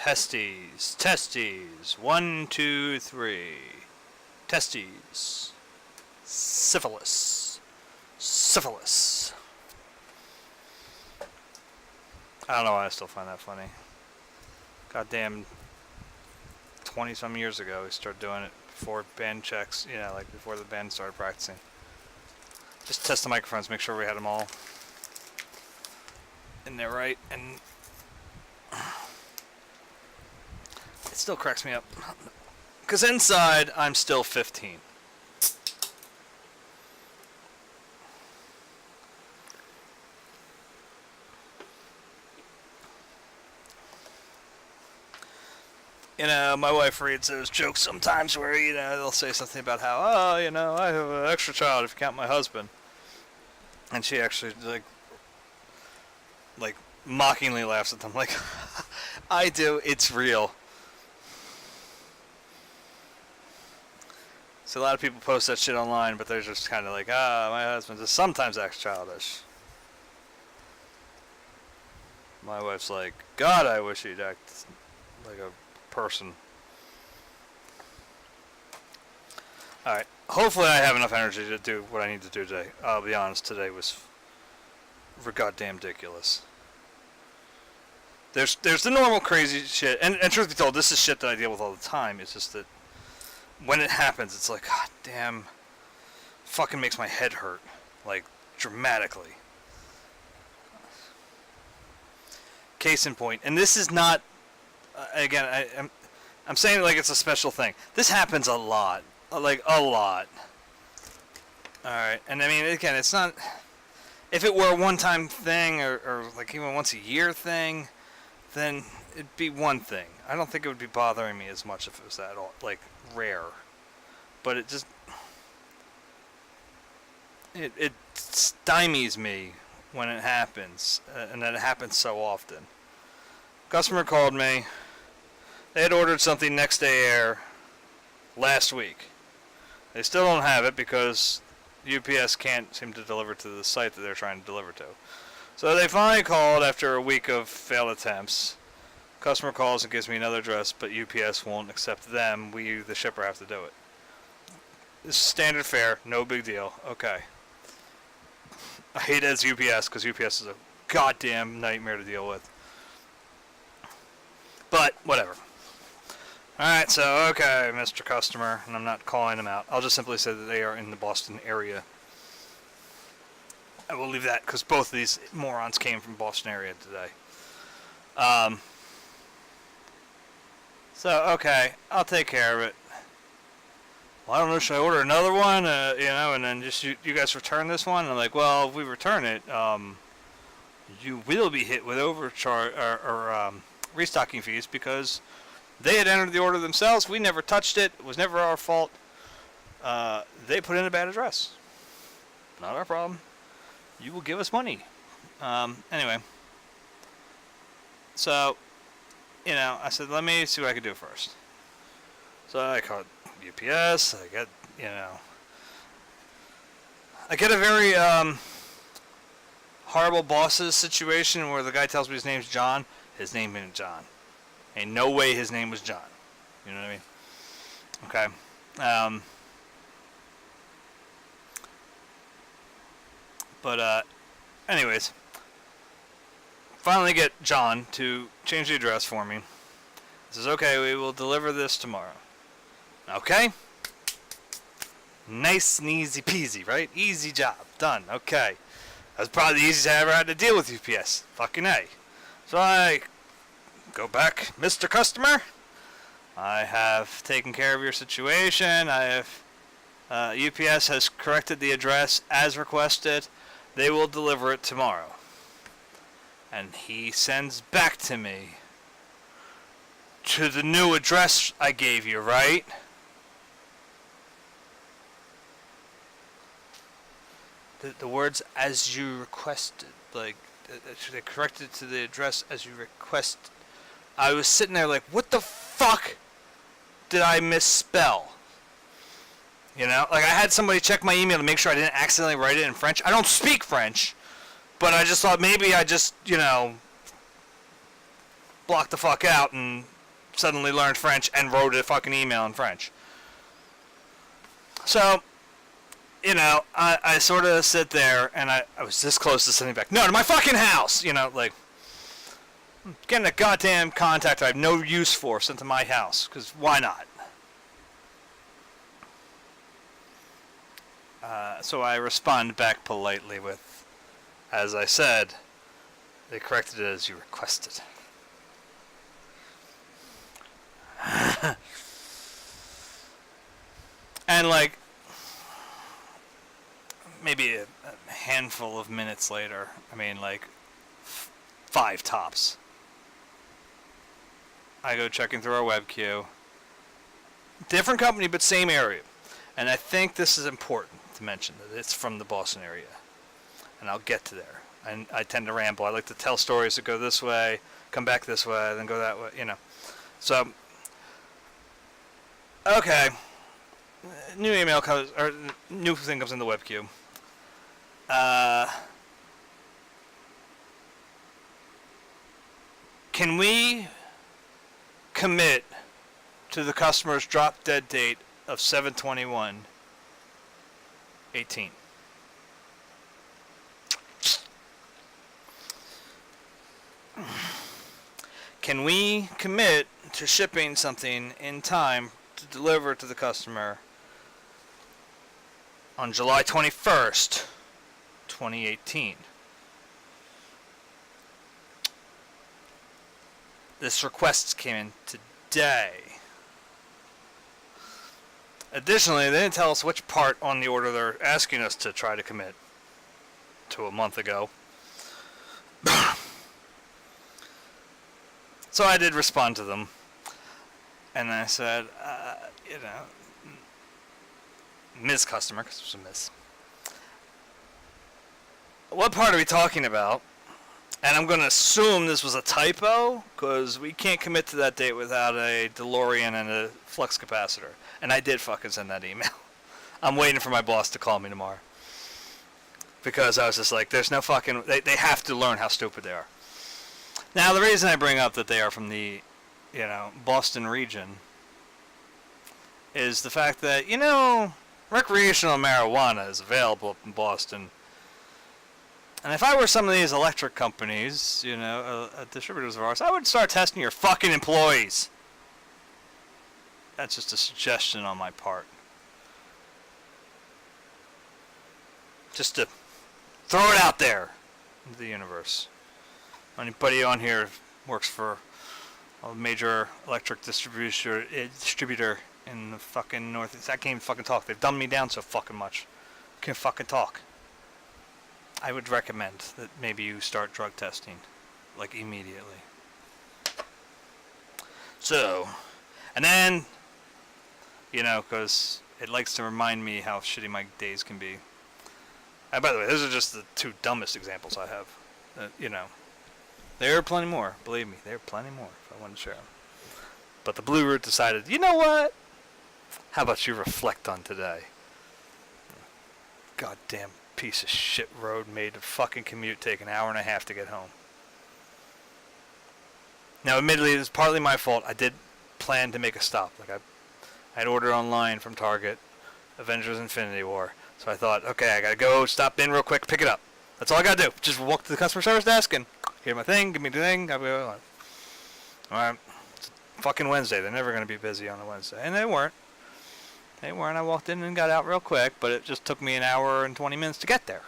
Testes. Testes. 1, 2, 3. Testes. Syphilis. Syphilis. I don't know why I still find that funny. Goddamn 20-some years ago we started doing it before band checks, you know, like before the band started practicing. Just test the microphones, make sure we had them all in there right, and it still cracks me up. Because inside, I'm still 15. You know, my wife reads those jokes sometimes where, you know, they'll say something about how, oh, you know, I have an extra child if you count my husband. And she actually, like mockingly laughs at them, like, I do, it's real. So a lot of people post that shit online, but they're just kind of like, my husband just sometimes acts childish. My wife's like, God, I wish he'd act like a person. Alright, hopefully I have enough energy to do what I need to do today. I'll be honest, today was goddamn ridiculous. There's the normal crazy shit, and truth be told, this is shit that I deal with all the time. It's just that when it happens, it's like, god damn, fucking makes my head hurt, like, dramatically. Case in point, and this is not, again, I'm saying it like it's a special thing. This happens a lot, like a lot. Alright, and I mean, again, it's not, if it were a one-time thing, or like even once a year thing, then it'd be one thing. I don't think it would be bothering me as much if it was that, like, rare. But it just, it stymies me when it happens, and that it happens so often. Customer called me. They had ordered something next day air last week. They still don't have it because UPS can't seem to deliver to the site that they're trying to deliver to. So they finally called after a week of failed attempts. Customer calls and gives me another address, but UPS won't accept them. We, the shipper, have to do it. It's standard fare, no big deal. Okay. I hate it as UPS because UPS is a goddamn nightmare to deal with. But, whatever. Alright, so, okay, Mr. Customer, and I'm not calling them out. I'll just simply say that they are in the Boston area. I will leave that because both of these morons came from Boston area today. So, okay, I'll take care of it. Well, I don't know, should I order another one? You know, and then just you guys return this one? And I'm like, well, if we return it, you will be hit with overcharge or restocking fees because they had entered the order themselves. We never touched it. It was never our fault. They put in a bad address. Not our problem. You will give us money. Anyway. So, you know, I said, let me see what I can do first. So I called UPS. I get, you know, I get a very horrible bosses situation where the guy tells me his name's John. His name isn't John. Ain't no way his name was John. You know what I mean? Okay. But anyways, finally get John to change the address for me. He says, okay, we will deliver this tomorrow. Okay. Nice and easy peasy, right? Easy job. Done. Okay. That was probably the easiest I ever had to deal with UPS. Fucking A. So I go back, Mr. Customer. I have taken care of your situation. I have, UPS has corrected the address as requested. They will deliver it tomorrow. And he sends back to me, to the new address I gave you, right? The words as you requested, like, they corrected to the address as you requested. I was sitting there like, what the fuck did I misspell? You know, like I had somebody check my email to make sure I didn't accidentally write it in French. I don't speak French, but I just thought maybe I just, you know, blocked the fuck out and suddenly learned French and wrote a fucking email in French. So, you know, I sort of sit there, and I was this close to sending back, no, to my fucking house! You know, like, getting a goddamn contact I have no use for sent to my house, because why not? So I respond back politely with, as I said, they corrected it as you requested. And like, maybe a handful of minutes later, I mean like 5 tops, I go checking through our web queue. Different company, but same area. And I think this is important to mention, that it's from the Boston area. And I'll get to there. And I tend to ramble. I like to tell stories that go this way, come back this way, then go that way, you know. So, okay. New email comes, or new thing comes in the web queue. Can we commit to the customer's drop dead date of 7/21/18? Can we commit to shipping something in time to deliver to the customer on July 21st, 2018? This request came in today. Additionally, they didn't tell us which part on the order they're asking us to try to commit to a month ago. So I did respond to them. And I said, you know, Ms. Customer, because it was a miss. What part are we talking about? And I'm going to assume this was a typo, because we can't commit to that date without a DeLorean and a flux capacitor. And I did fucking send that email. I'm waiting for my boss to call me tomorrow. Because I was just like, there's no fucking... They have to learn how stupid they are. Now, the reason I bring up that they are from the, you know, Boston region is the fact that, you know, recreational marijuana is available up in Boston. And if I were some of these electric companies, you know, distributors of ours, I would start testing your fucking employees. That's just a suggestion on my part. Just to throw it out there into the universe. Anybody on here works for a major electric distributor in the fucking Northeast. I can't even fucking talk. They've dumbed me down so fucking much. I can't fucking talk. I would recommend that maybe you start drug testing, like, immediately. So, and then, you know, because it likes to remind me how shitty my days can be. And by the way, those are just the 2 dumbest examples I have. You know, there are plenty more. Believe me, there are plenty more if I want to share them. But the Blue Route decided, you know what? How about you reflect on today? Goddamn piece of shit road made a fucking commute take an hour and a half to get home. Now, admittedly, it was partly my fault. I did plan to make a stop. Like, I had ordered online from Target, Avengers Infinity War. So I thought, okay, I gotta go, stop in real quick, pick it up. That's all I gotta do. Just walk to the customer service desk and here's my thing, give me the thing, I'll go on. Alright, it's fucking Wednesday. They're never gonna be busy on a Wednesday. And they weren't. They weren't. I walked in and got out real quick, but it just took me an hour and 20 minutes to get there.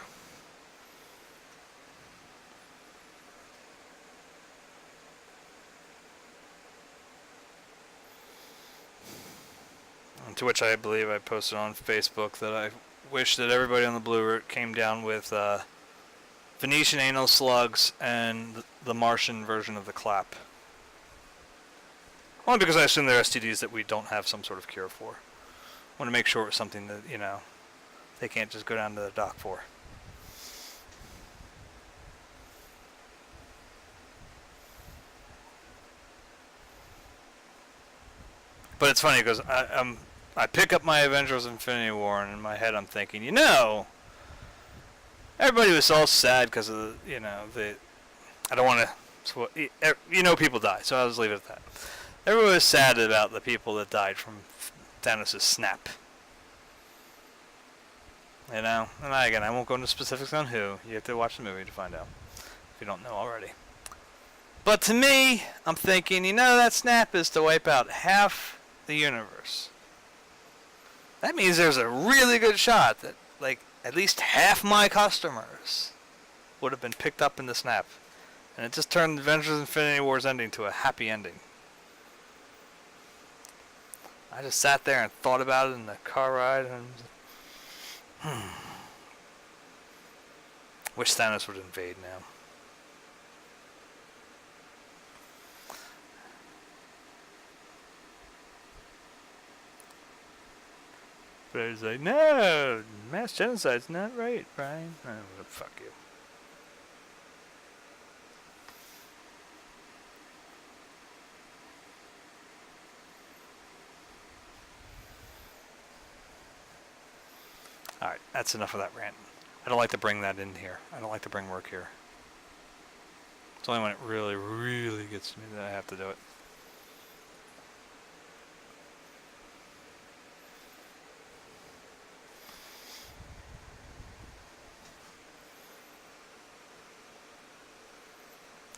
And to which I believe I posted on Facebook that I wish that everybody on the Blue Route came down with Venetian anal slugs and the Martian version of the clap. Only because I assume they're STDs that we don't have some sort of cure for. I want to make sure it was something that, you know, they can't just go down to the doc for. But it's funny because I pick up my Avengers Infinity War, and in my head I'm thinking, you know, everybody was all sad because of the, you know, I don't want to, you know, people die, so I'll just leave it at that. Everyone was sad about the people that died from Thanos' snap. You know, and I won't go into specifics on who. You have to watch the movie to find out, if you don't know already. But to me, I'm thinking, that snap is to wipe out half the universe. That means there's a really good shot that, like, at least half my customers would have been picked up in the snap. And it just turned Avengers Infinity War's ending to a happy ending. I just sat there and thought about it in the car ride and wish Thanos would invade now. But I was like, no, mass genocide's not right, Brian. Oh, fuck you. Alright, that's enough of that rant. I don't like to bring that in here. I don't like to bring work here. It's only when it really, really gets to me that I have to do it.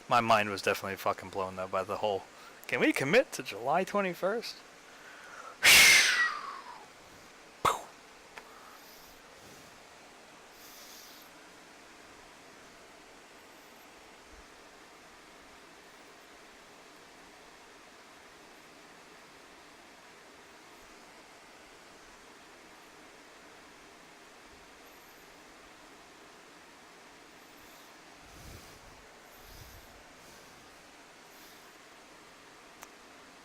My mind was definitely fucking blown though by the whole, can we commit to July 21st?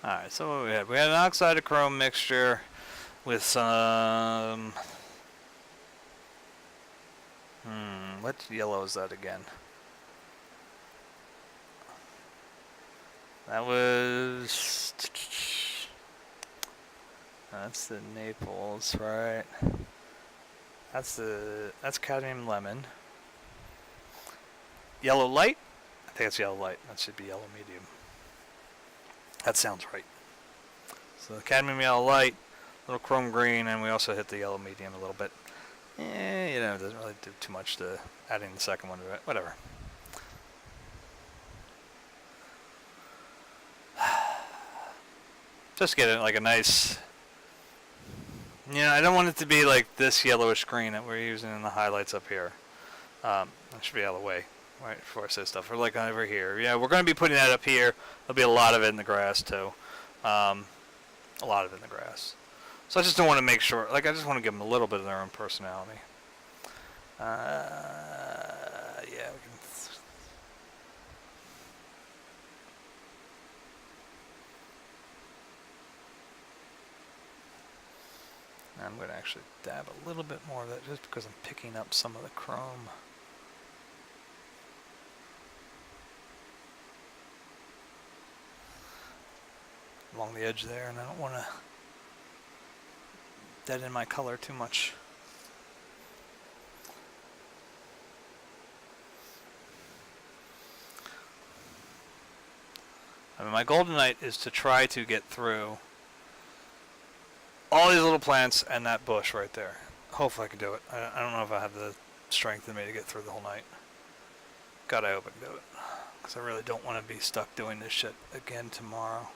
Alright, so what we had? We had an oxide of chrome mixture with some... what yellow is that again? That was... That's the Naples, right? That's cadmium lemon. Yellow light? I think it's yellow light. That should be yellow medium. That sounds right. So the cadmium yellow light, little chrome green, and we also hit the yellow medium a little bit. It doesn't really do too much to adding the second one to it. Whatever. Just get it like a nice... I don't want it to be like this yellowish green that we're using in the highlights up here. That should be out of the way. Right before I say stuff, or like over here. Yeah, we're going to be putting that up here. There'll be a lot of it in the grass too. A lot of it in the grass. So I just don't want to make sure, I just want to give them a little bit of their own personality. Yeah, we can. I'm going to actually dab a little bit more of that just because I'm picking up some of the chrome. Along the edge there, and I don't want to deaden my color too much. My goal tonight is to try to get through all these little plants and that bush right there. Hopefully I can do it. I don't know if I have the strength in me to get through the whole night. God, I hope I can do it. Because I really don't want to be stuck doing this shit again tomorrow.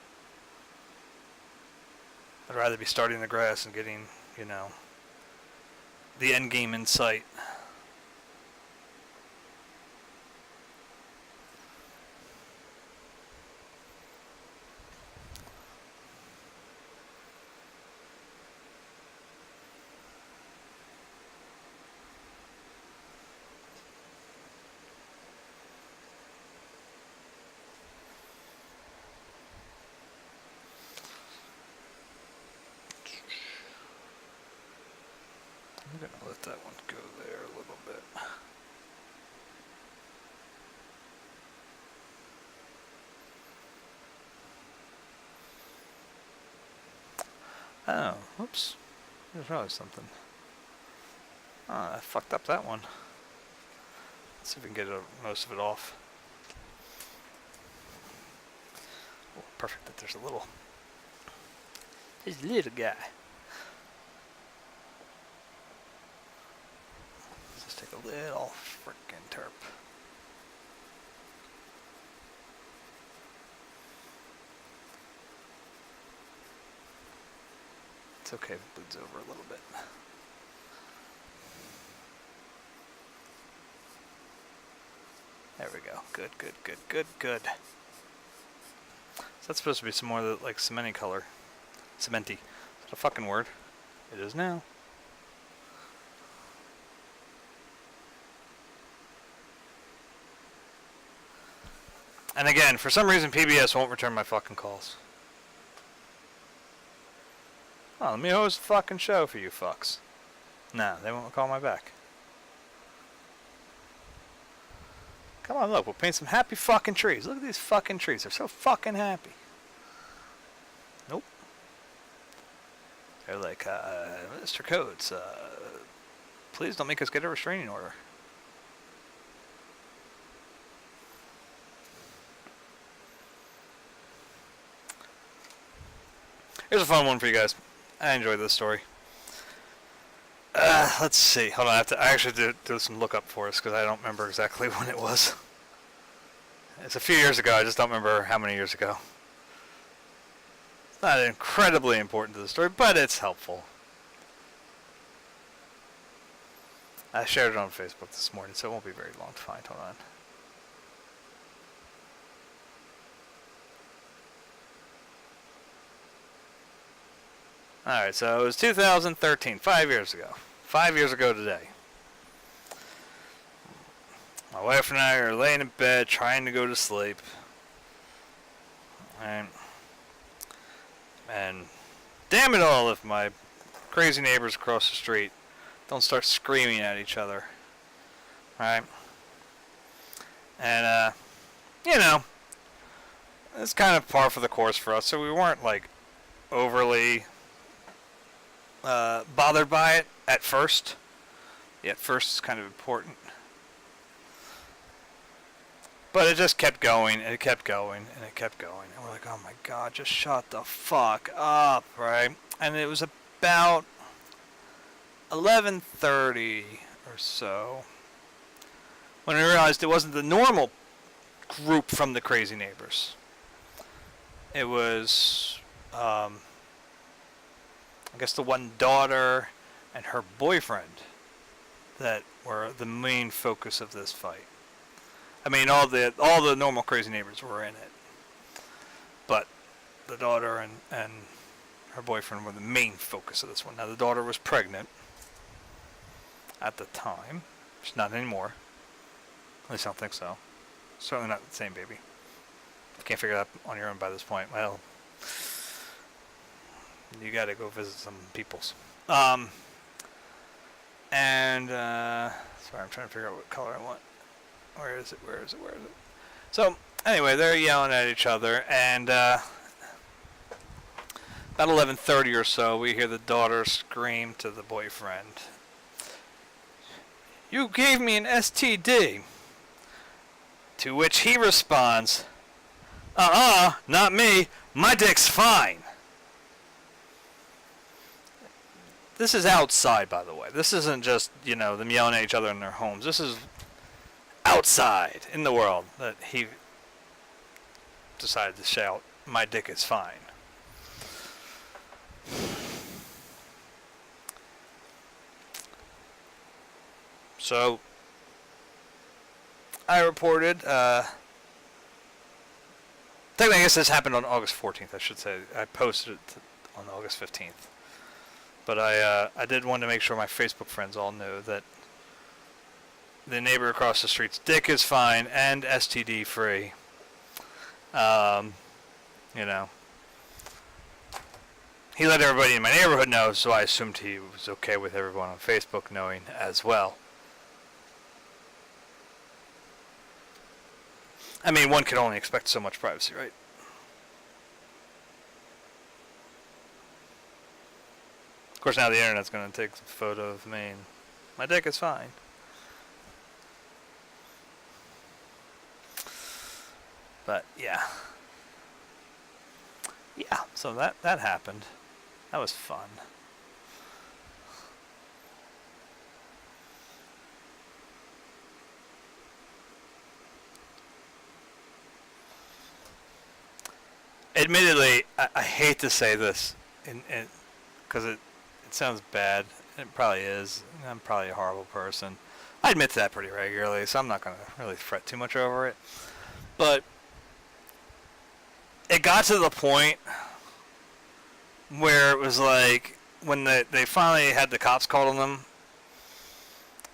I'd rather be starting the grass and getting, the end game in sight. I'm going to let that one go there a little bit. Oh, whoops. There's probably something. Oh, I fucked up that one. Let's see if we can get most of it off. perfect that there's a little guy. Let's just take a little frickin' terp. It's okay if it bleeds over a little bit. There we go. Good, good, good, good, good. So that's supposed to be some more of the, like, cementy color. Cementy. Is that a fucking word? It is now. And again, for some reason PBS won't return my fucking calls. Oh, let me host the fucking show for you fucks. Nah, they won't call my back. Come on, look, we'll paint some happy fucking trees. Look at these fucking trees. They're so fucking happy. Nope. They're like, Mr. Coates, please don't make us get a restraining order. Here's a fun one for you guys. I enjoyed this story. Let's see. Hold on. I actually do some lookup for us because I don't remember exactly when it was. It's a few years ago. I just don't remember how many years ago. It's not incredibly important to the story, but it's helpful. I shared it on Facebook this morning, so it won't be very long to find. Hold on. Alright, so it was 2013, 5 years ago. 5 years ago today. My wife and I are laying in bed trying to go to sleep. And damn it all if my crazy neighbors across the street don't start screaming at each other. Alright? And, you know, it's kind of par for the course for us, so we weren't, like, overly bothered by it at first. Yeah, at first it's kind of important. But it just kept going, and it kept going, and it kept going. And we're like, oh my god, just shut the fuck up, right? And it was about 11:30 or so when I realized it wasn't the normal group from the crazy neighbors. It was, I guess, the one daughter and her boyfriend that were the main focus of this fight. I mean, all the normal crazy neighbors were in it, but the daughter and her boyfriend were the main focus of this one. Now, the daughter was pregnant at the time. She's not anymore. At least I don't think so. Certainly not the same baby. If you can't figure that out on your own by this point, well, you gotta go visit some peoples. Sorry, I'm trying to figure out what color I want. Where is it? So, anyway, they're yelling at each other, and about 11:30 or so, we hear the daughter scream to the boyfriend, "You gave me an STD." To which he responds, not me. My dick's fine. This is outside, by the way. This isn't just, them yelling at each other in their homes. This is outside in the world that he decided to shout, "My dick is fine." So I reported, technically I guess this happened on August 14th, I should say. I posted it on August 15th. But I did want to make sure my Facebook friends all knew that the neighbor across the street's dick is fine and STD free. He let everybody in my neighborhood know, so I assumed he was okay with everyone on Facebook knowing as well. I mean, one can only expect so much privacy, right? Of course, now the internet's going to take a photo of me, and my dick is fine. But, yeah. Yeah, so that happened. That was fun. Admittedly, I hate to say this, because it sounds bad. It probably is. I'm probably a horrible person. I admit to that pretty regularly, so I'm not going to really fret too much over it. But it got to the point where it was like when they finally had the cops called on them.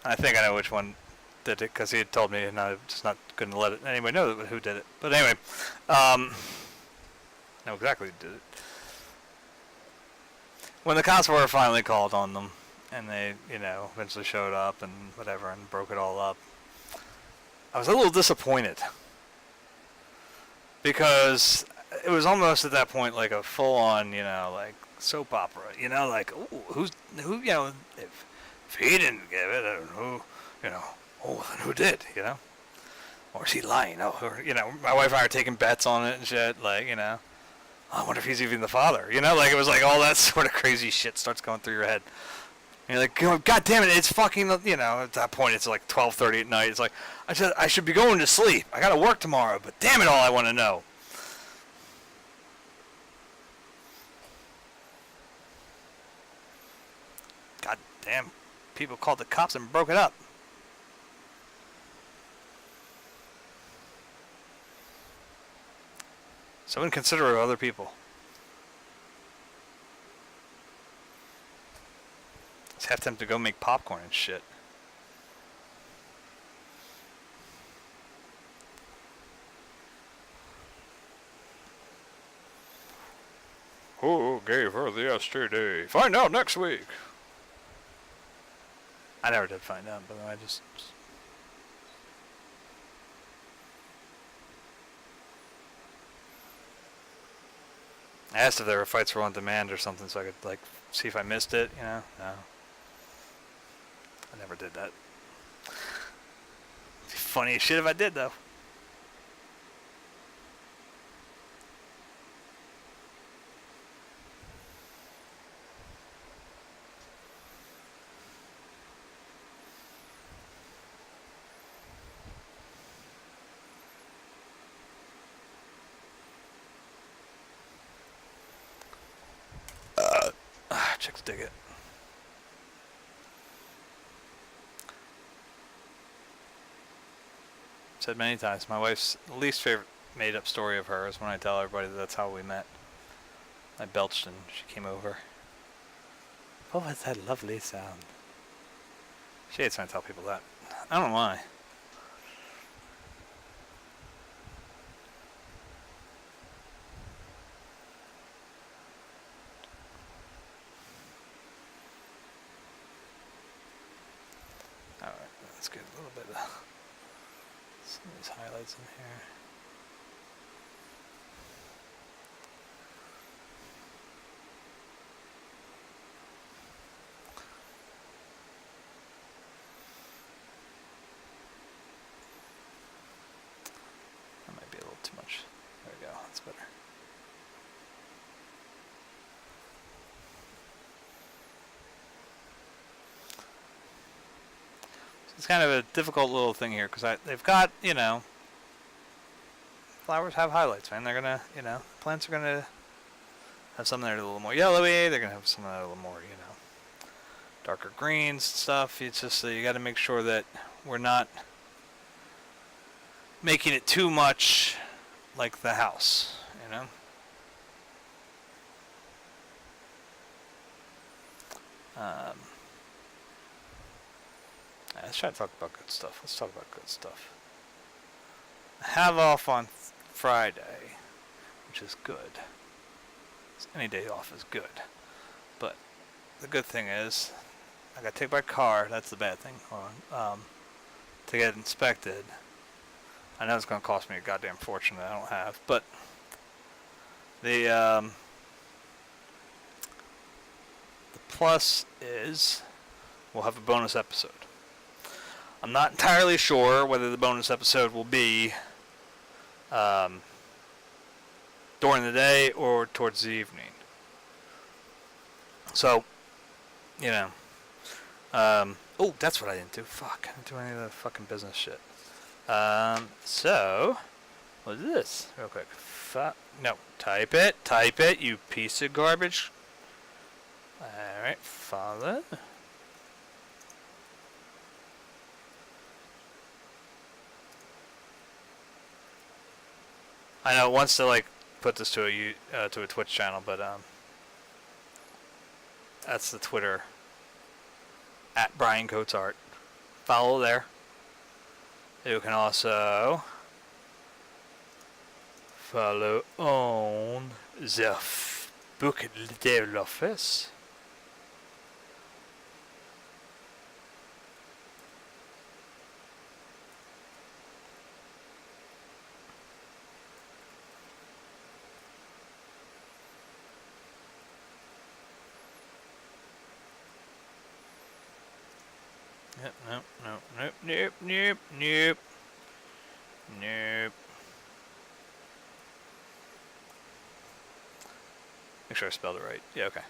I think I know which one did it because he had told me, and I just not going to let anybody know who did it. But anyway, I know exactly who did it. When the cops were finally called on them, and they, eventually showed up and whatever and broke it all up, I was a little disappointed because it was almost at that point like a full-on, like soap opera, like, ooh, who, if he didn't give it, I don't know who, oh, then who did, or is he lying? Oh, or, my wife and I are taking bets on it and shit, like, I wonder if he's even the father, like it was like all that sort of crazy shit starts going through your head. And you're like, God damn it, it's fucking, at that point it's like 12:30 at night. It's like, I should be going to sleep. I got to work tomorrow, but damn it all, I want to know. God damn, people called the cops and broke it up. So inconsiderate of other people. It's half tempted to go make popcorn and shit. Who gave her the STD? Find out next week. I never did find out, but I just... I asked if there were fights were on demand or something so I could, see if I missed it, No. I never did that. It'd be funny as shit if I did, though. Chicks dig it. Said many times, my wife's least favorite made-up story of her is when I tell everybody that's how we met. I belched and she came over. What was that lovely sound? She hates when I tell people that. I don't know why. Alright, let's get a little bit of some of these highlights in here. That might be a little too much. There we go, that's better. It's kind of a difficult little thing here because they've got, flowers have highlights, man. They're gonna, plants are gonna have some that are a little more yellowy. They're gonna have some that are a little more, darker greens and stuff. It's just you got to make sure that we're not making it too much like the house, Let's try to talk about good stuff. Let's talk about good stuff. I have off on Friday, which is good. Any day off is good. But the good thing is, I got to take my car. That's the bad thing. To get it inspected. I know it's going to cost me a goddamn fortune that I don't have. But the plus is we'll have a bonus episode. I'm not entirely sure whether the bonus episode will be during the day or towards the evening. So, you know. Oh, that's what I didn't do. Fuck. I didn't do any of the fucking business shit. So, what is this? Real quick. No. Type it, you piece of garbage. Alright, follow. I know it wants to, like, put this to a Twitch channel, but, that's the Twitter. At Brian Coates Art. Follow there. You can also follow on the book Little Office. Nope. Make sure I spelled it right. Yeah, okay.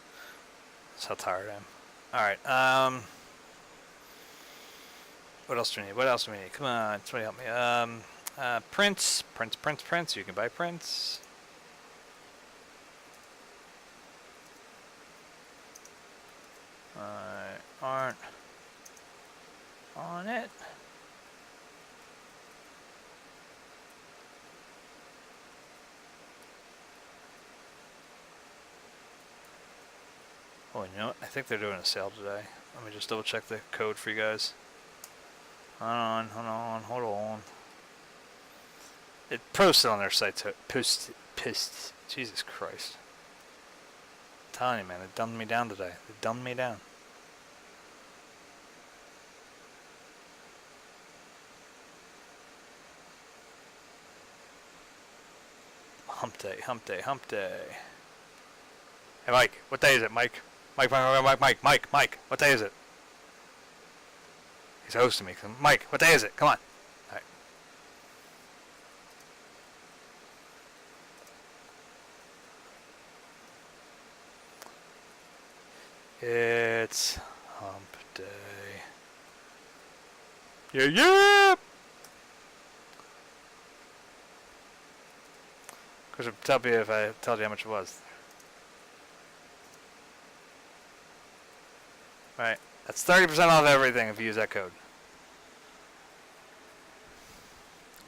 That's how tired I am. Alright, what else do we need? Come on, somebody help me. Prints. You can buy prints. Aren't on it. Oh, you know what? I think they're doing a sale today. Let me just double check the code for you guys. Hold on. It posted on their site too. Jesus Christ. I'm telling you, man, they dumbed me down today. They dumbed me down. Hump day. Hey, Mike, what day is it, Mike? Mike, what day is it? He's hosting me. Mike, what day is it? Come on. All right. It's hump day. Yeah! Of course, I'd tell you if I told you how much it was. Right. That's 30% off everything if you use that code.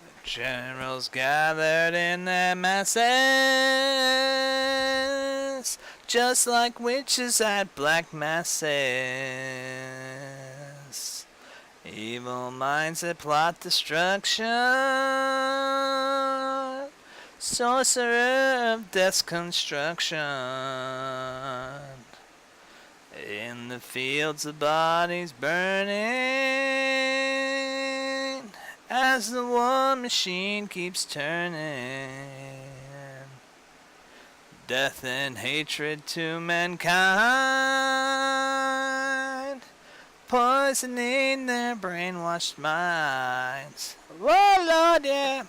The generals gathered in their masses, just like witches at black masses. Evil minds that plot destruction, sorcerer of death's construction. In the fields of bodies burning, as the war machine keeps turning. Death and hatred to mankind, poisoning their brainwashed minds. Oh Lord, yeah.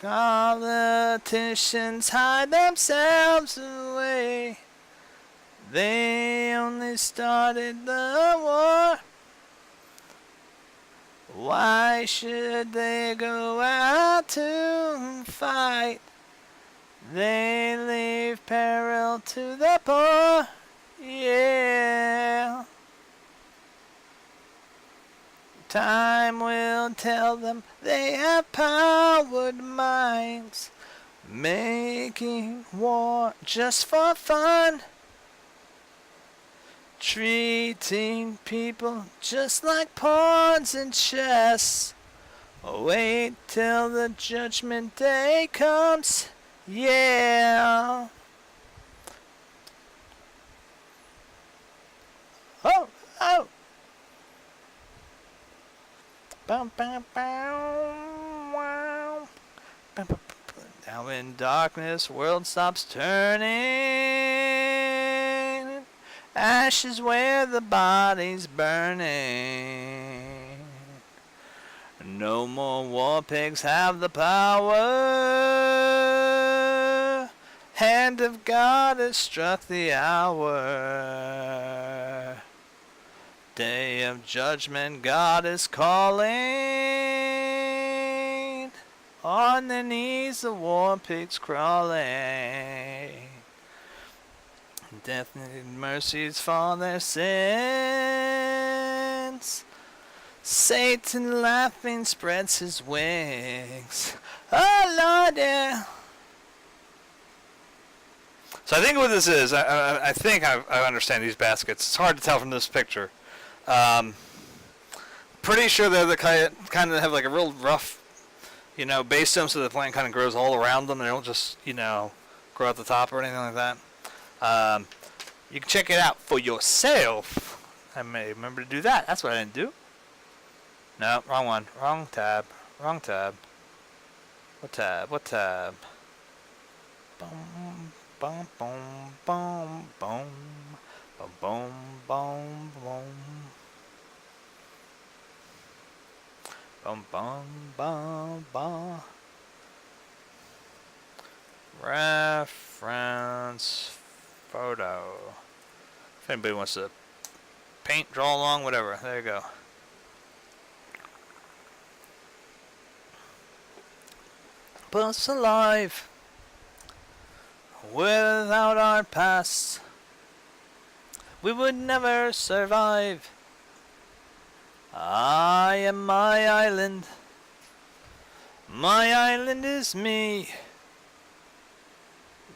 Politicians hide themselves away. They only started the war. Why should they go out to fight? They leave peril to the poor. Yeah. Time will tell them they have powered minds, making war just for fun, treating people just like pawns in chess. Wait till the judgment day comes, yeah. Oh. Bum, bum, bum, wow. Bum, bum, bum. Now in darkness, world stops turning. Ashes where the body's burning. No more war pigs have the power. Hand of God has struck the hour. Day of judgment, God is calling. On their knees the war pigs crawling. Death and mercies for their sins. Satan laughing spreads his wings. Oh Lord, yeah. So I think what this is, I think I understand these baskets. It's hard to tell from this picture. Pretty sure they're the kind that have like a real rough, base to them, so the plant kind of grows all around them. They don't just, grow at the top or anything like that. You can check it out for yourself. I may remember to do that. That's what I didn't do. No, wrong one. Wrong tab. Wrong tab. What tab? What tab? Boom, boom, boom, boom, boom, boom, boom, boom, boom. Boom, boom, boom, boom. Reference photo. If anybody wants to paint, draw along, whatever. There you go. Us alive. Without our past, we would never survive. I am my island. My island is me.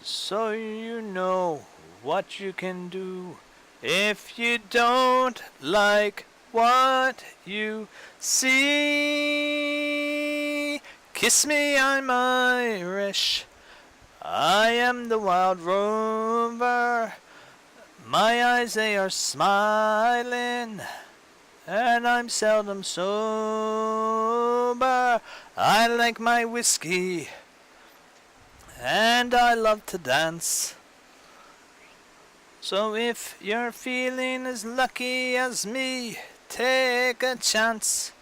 So you know what you can do if you don't like what you see. Kiss me, I'm Irish. I am the wild rover. My eyes, they are smiling, and I'm seldom sober. I like my whiskey, and I love to dance. So if you're feeling as lucky as me, take a chance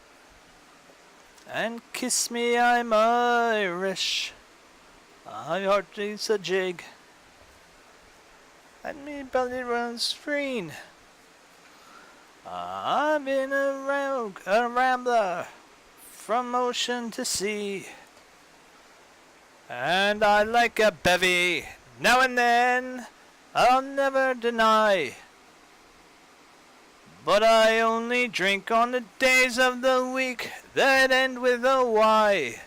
and kiss me, I'm Irish. My heart beats a jig, and me belly runs green. I've been a rambler from ocean to sea, and I like a bevy now and then, I'll never deny. But I only drink on the days of the week that end with a Y.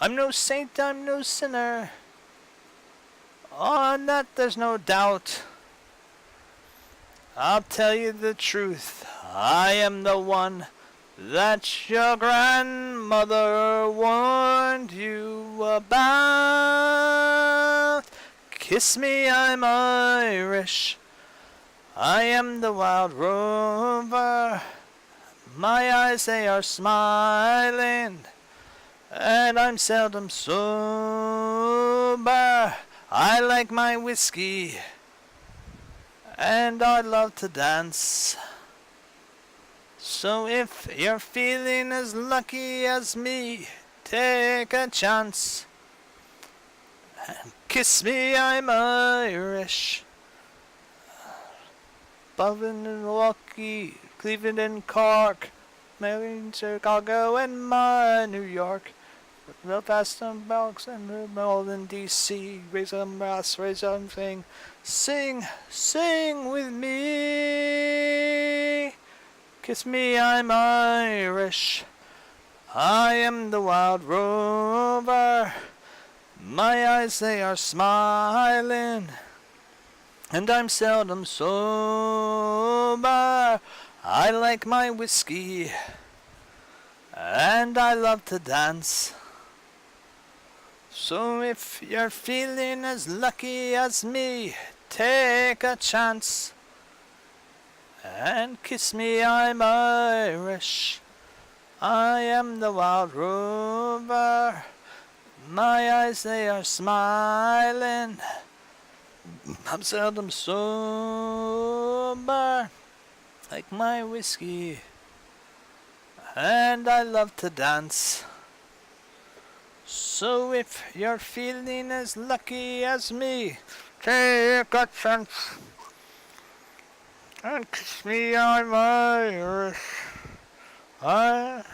I'm no saint, I'm no sinner. On that there's no doubt. I'll tell you the truth, I am the one that your grandmother warned you about. Kiss me, I'm Irish. I am the wild rover. My eyes, they are smiling, and I'm seldom sober. I like my whiskey, and I love to dance. So if you're feeling as lucky as me, take a chance and kiss me, I'm Irish. Above in Milwaukee, Cleveland and Cork, Maryland, Chicago, and my New York. Belfast and Bronx and Maryland, D.C. Raise some brass, raise something. Sing, sing with me. Kiss me, I'm Irish. I am the wild rover. My eyes, they are smiling, and I'm seldom sober. I like my whiskey, and I love to dance. So if you're feeling as lucky as me, take a chance and kiss me, I'm Irish. I am the wild rover. My eyes, they are smiling. I'm seldom sober, like my whiskey. And I love to dance. So if you're feeling as lucky as me, take a chance and kiss me on my wrist. I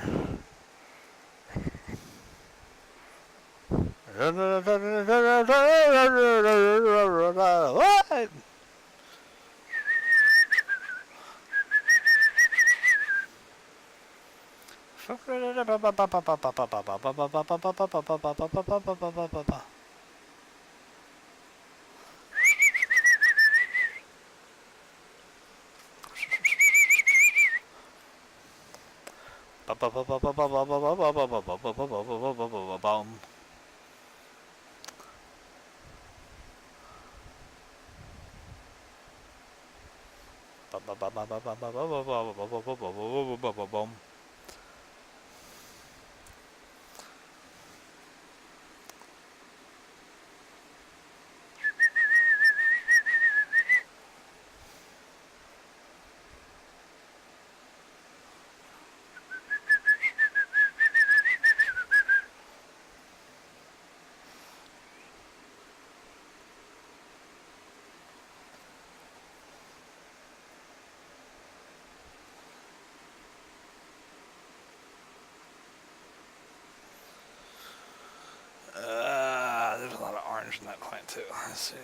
there's a lot of orange in that plant too. Let's see.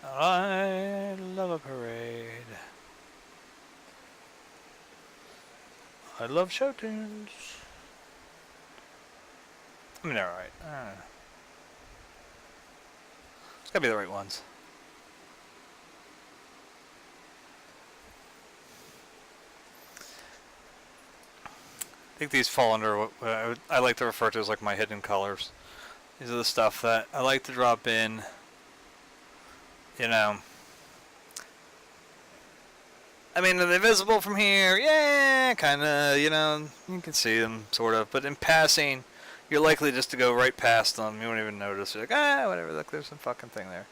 I love a parade. I love show tunes. I mean, they're alright. It's gotta be the right ones. I think these fall under what I like to refer to as like my hidden colors. These are the stuff that I like to drop in, you know. I mean, are they visible from here? Yeah, kind of, you know, you can see them, sort of. But in passing, you're likely just to go right past them. You won't even notice. You're like, whatever, look, there's some fucking thing there.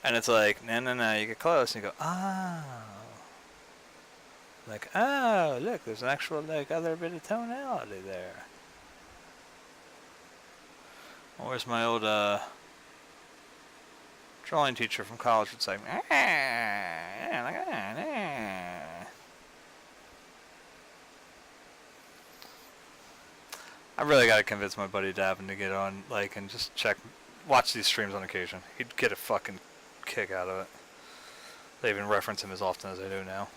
And it's like, no, you get close and you go, like, oh, look, there's an actual, like, other bit of tonality there. Where's my old, drawing teacher from college would say, I really got to convince my buddy Davin to get on, like, and just watch these streams on occasion. He'd get a fucking kick out of it. They even reference him as often as they do now.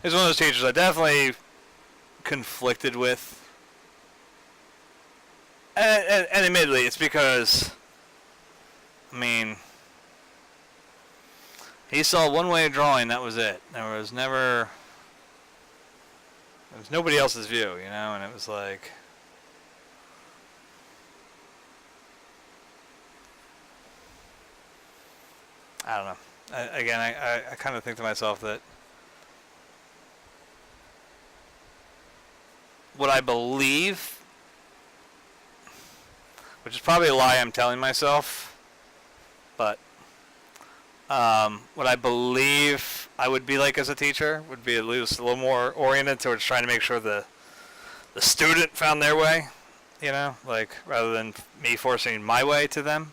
He's one of those teachers I definitely conflicted with. And admittedly, it's because, I mean, he saw one way of drawing, that was it. There was nobody else's view, you know, and it was like, I don't know. I kind of think to myself that what I believe, which is probably a lie I'm telling myself, but what I believe I would be like as a teacher would be at least a little more oriented towards trying to make sure the student found their way, you know, like rather than me forcing my way to them.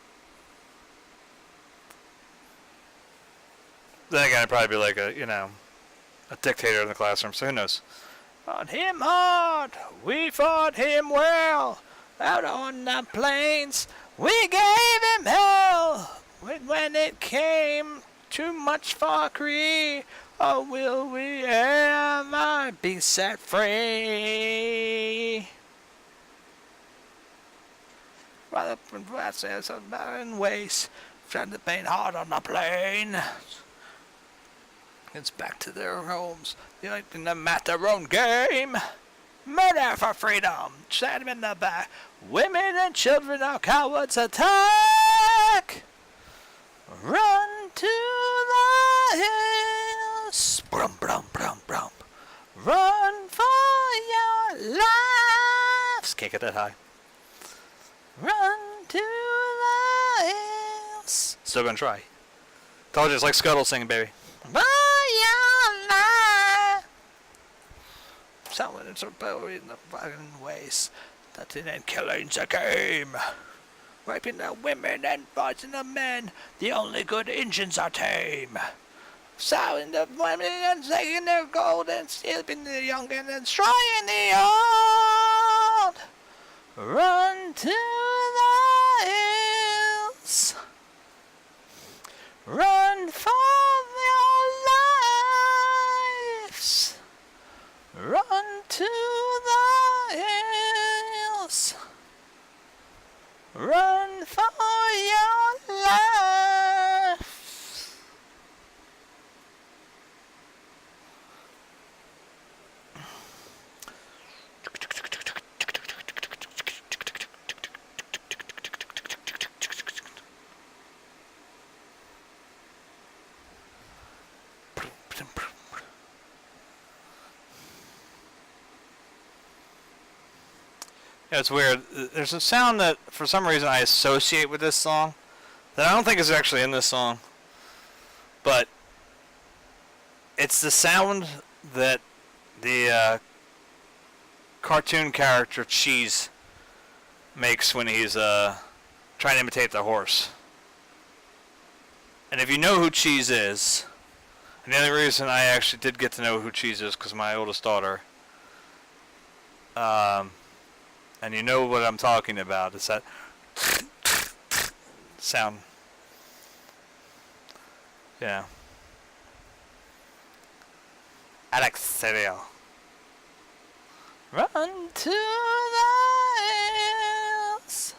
Then again, I'd probably be like a dictator in the classroom, so who knows. Fought him hard, we fought him well. Out on the plains, we gave him hell. When it came too much fuckery, oh, will we ever be set free? Rather than process of barren waste, trying to paint hard on the plain. It's back to their homes, fighting them at their own game. Murder for freedom, stab them in the back. Women and children are cowards, attack. Run to the hills, brum brum brum brum. Run for your Can't get that high. Run to the hills. Still gonna try. Told you it's like Scuttle singing, baby. By your life. Someone is a power in the fucking ways. Touching and killing's a game. Raping the women and fighting the men. The only good engines are tame. Selling the women and taking their gold and stealing the young and destroying the old. Run to the hills. Run for your lives. Run to the hills. Run for your lives. Yeah, it's weird. There's a sound that, for some reason, I associate with this song that I don't think is actually in this song. But it's the sound that the cartoon character Cheese makes when he's trying to imitate the horse. And if you know who Cheese is, and the only reason I actually did get to know who Cheese is because my oldest daughter, and you know what I'm talking about. It's that sound. Yeah. Alex Serial. Run to the hills.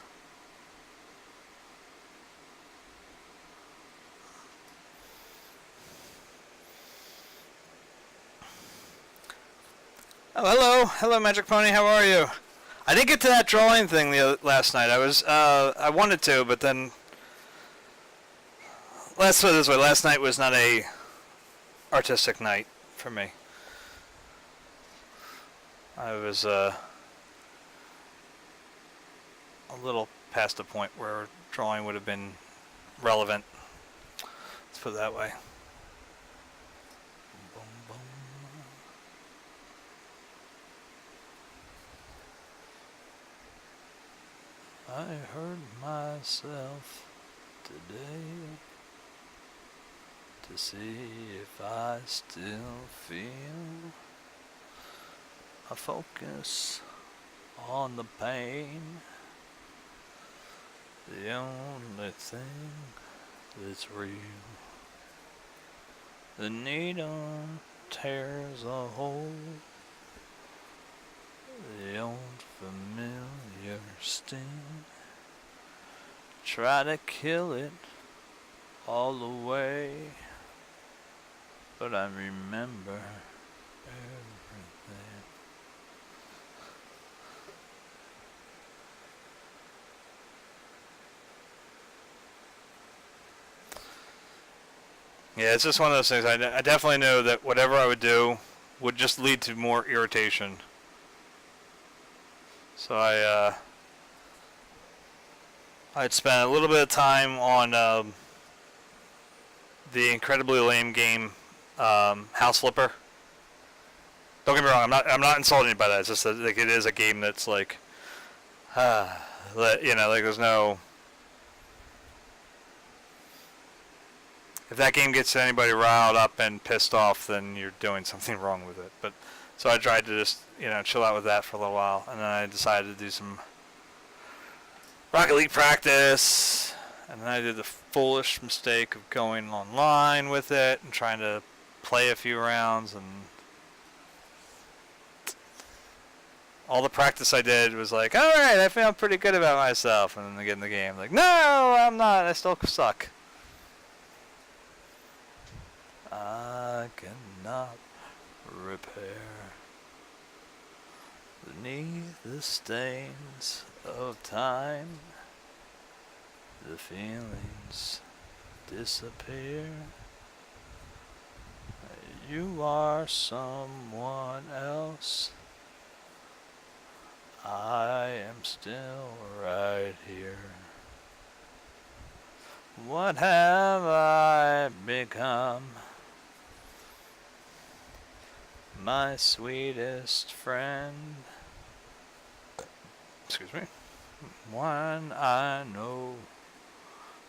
Oh, hello. Hello, Magic Pony. How are you? I didn't get to that drawing thing last night. I wanted to, but then let's put it this way: last night was not a artistic night for me. I was a little past the point where drawing would have been relevant. Let's put it that way. I heard myself today to see if I still feel a focus on the pain. The only thing that's real. The needle tears a hole. The old familiar sting. Try to kill it all away, but I remember everything. Yeah, it's just one of those things. I definitely know that whatever I would do would just lead to more irritation. So I'd spend a little bit of time on the incredibly lame game House Flipper. Don't get me wrong, I'm not insulting you by that. It's just that like, it is a game that's like, like there's no. If that game gets anybody riled up and pissed off, then you're doing something wrong with it. But so I tried to just chill out with that for a little while, and then I decided to do some Rocket League practice, and then I did the foolish mistake of going online with it and trying to play a few rounds, and all the practice I did was like, alright, I feel pretty good about myself, and then I get in the game, like, no, I'm not, I still suck. I cannot repair beneath the stains of time. The feelings disappear. You are someone else. I am still right here. What have I become? My sweetest friend. Excuse me. One I know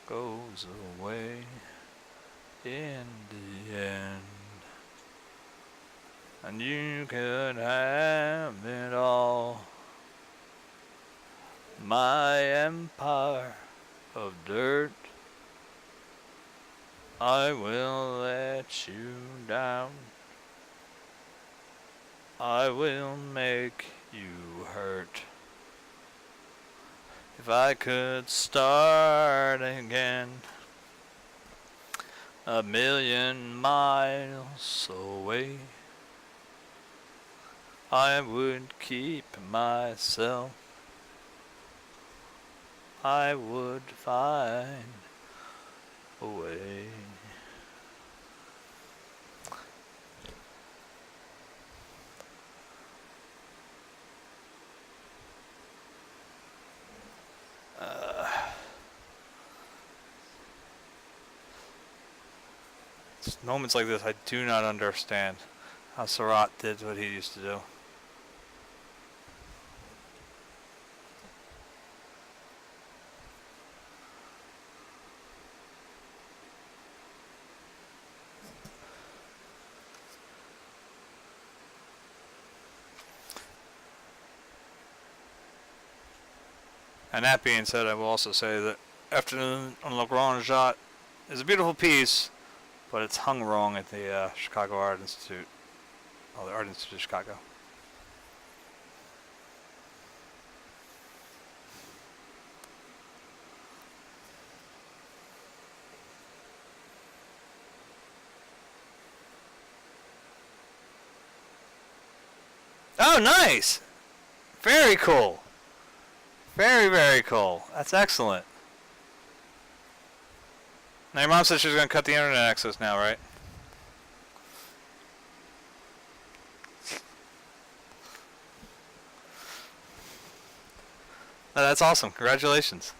goes away in the end. And you could have it all. My empire of dirt, I will let you down. I will make you hurt. If I could start again, 1,000,000 miles away, I would keep myself. I would find a way. Moments like this, I do not understand how Menaceart did what he used to do. And that being said, I will also say that Afternoon on La Grande Jatte is a beautiful piece, but it's hung wrong at the Chicago Art Institute. Oh, the Art Institute of Chicago. Oh, nice! Very cool. Very, very cool. That's excellent. Now, your mom said she was going to cut the internet access now, right? Oh, that's awesome. Congratulations.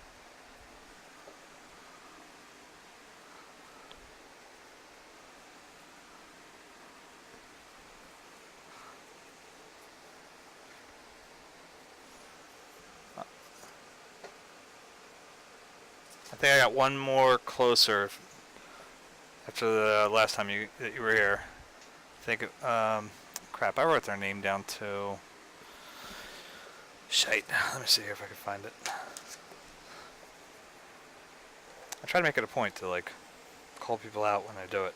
I think I got one more closer after the last time you were here. I think, crap, I wrote their name down too. Shite. Let me see if I can find it. I try to make it a point to, like, call people out when I do it.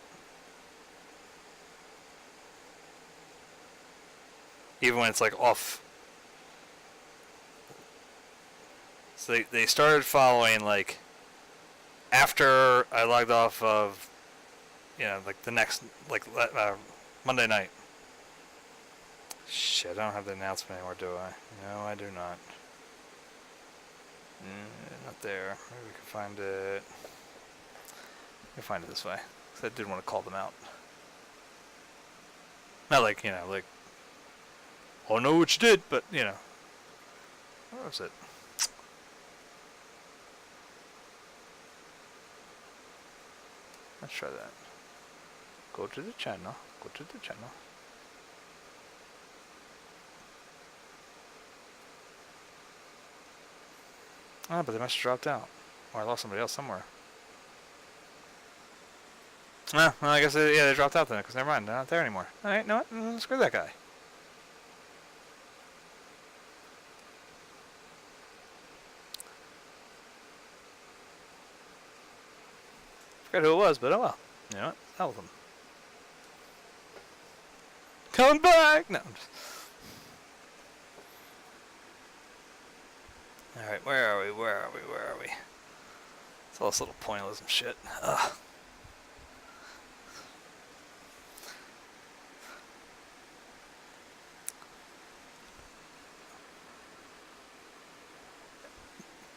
Even when it's, like, off. So they started following, like, after I logged off of, you know, like the next, like, Monday night. Shit, I don't have the announcement anymore, do I? No, I do not. Not there. Maybe we can find it. We can find it this way. Because I did want to call them out. Not like, you know, like, oh, I know what you did, but, you know. Where was it? Let's try that. Go to the channel. Go to the channel. Ah, but they must have dropped out. Or I lost somebody else somewhere. Ah, well, I guess they dropped out then, because never mind, they're not there anymore. Alright, you know what? Screw that guy. Forgot who it was, but oh well. You know what? Hell with them. Come back! No. Alright, where are we? Where are we? Where are we? It's all this little pointillism shit. Ugh.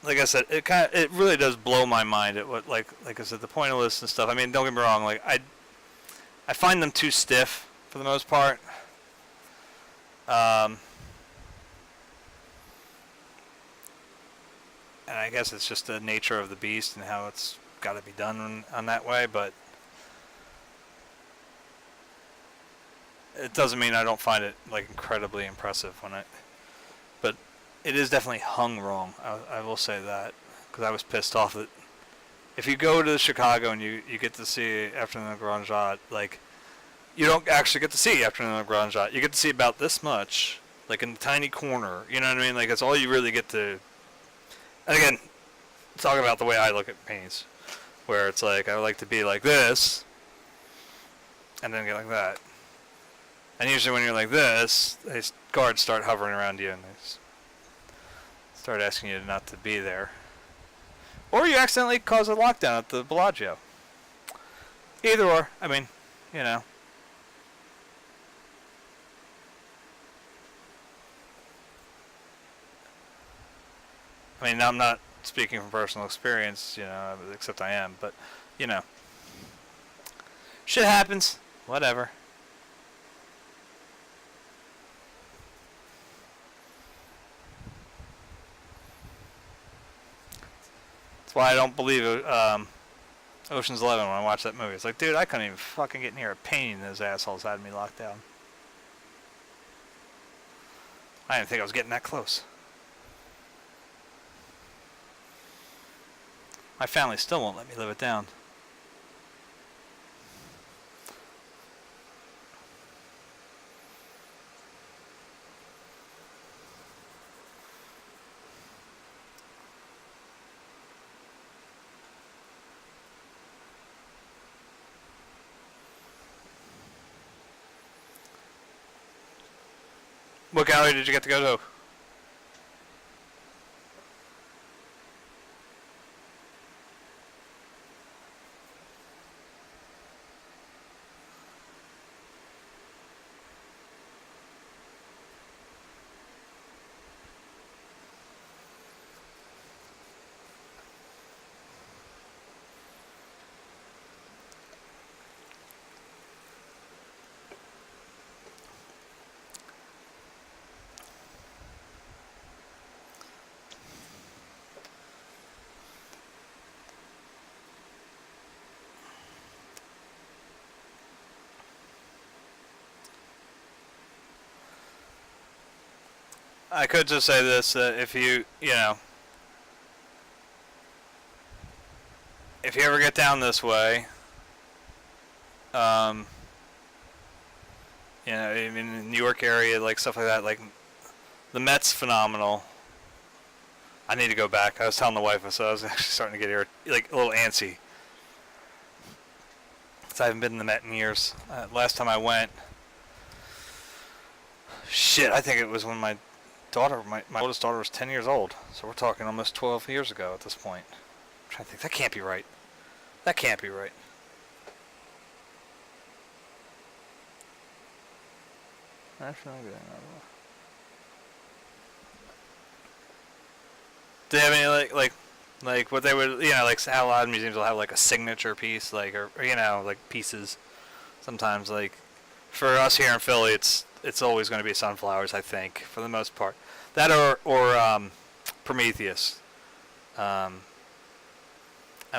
Like I said, it really does blow my mind at what like I said, the pointillists and stuff. I mean, don't get me wrong, like I find them too stiff for the most part. and I guess it's just the nature of the beast and how it's got to be done on that way, but it doesn't mean I don't find it like incredibly impressive but it is definitely hung wrong. I will say that, because I was pissed off that if you go to Chicago and you get to see Afternoon of the Grand Jatte, like, you don't actually get to see Afternoon of the Grand Jatte. You get to see about this much, like in the tiny corner. You know what I mean? Like, that's all you really get to. And again, talking about the way I look at paintings, where it's like I like to be like this, and then get like that. And usually when you're like this, guards start hovering around you and they start asking you not to be there. Or you accidentally cause a lockdown at the Bellagio. Either or. I mean, you know. I mean, I'm not speaking from personal experience, you know, except I am. But, you know. Shit happens. Whatever. That's why I don't believe Ocean's 11 when I watch that movie. It's like, dude, I couldn't even fucking get near a painting those assholes had me locked down. I didn't think I was getting that close. My family still won't let me live it down. What gallery did you get to go to? I could just say this, if you know, if you ever get down this way, you know, I mean, in the New York area, like, stuff like that, like, the Met's phenomenal. I need to go back. I was telling the wife, so I was actually starting to get like, a little antsy. Because I haven't been in the Met in years. Last time I went, shit, I think it was when my oldest daughter was 10 years old. So we're talking almost 12 years ago at this point. I'm trying to think. That can't be right. That can't be right. Actually, do they have any like what they would, you know, like how a lot of museums will have like a signature piece, like, or you know, like pieces. Sometimes, like, for us here in Philly, it's always going to be sunflowers, I think, for the most part. That or Prometheus. I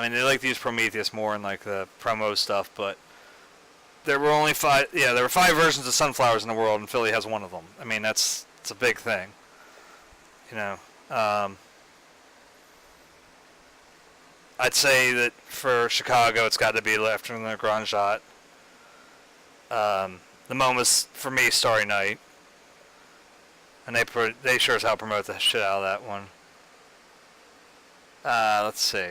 mean, they like to use Prometheus more in like the promo stuff, but there were only 5. Yeah, there were 5 versions of sunflowers in the world, and Philly has one of them. I mean, it's a big thing. You know, I'd say that for Chicago, it's got to be Afternoon of the Grand Jatte. The MoMA's, for me, Starry Night. And they sure as hell promote the shit out of that one. Let's see.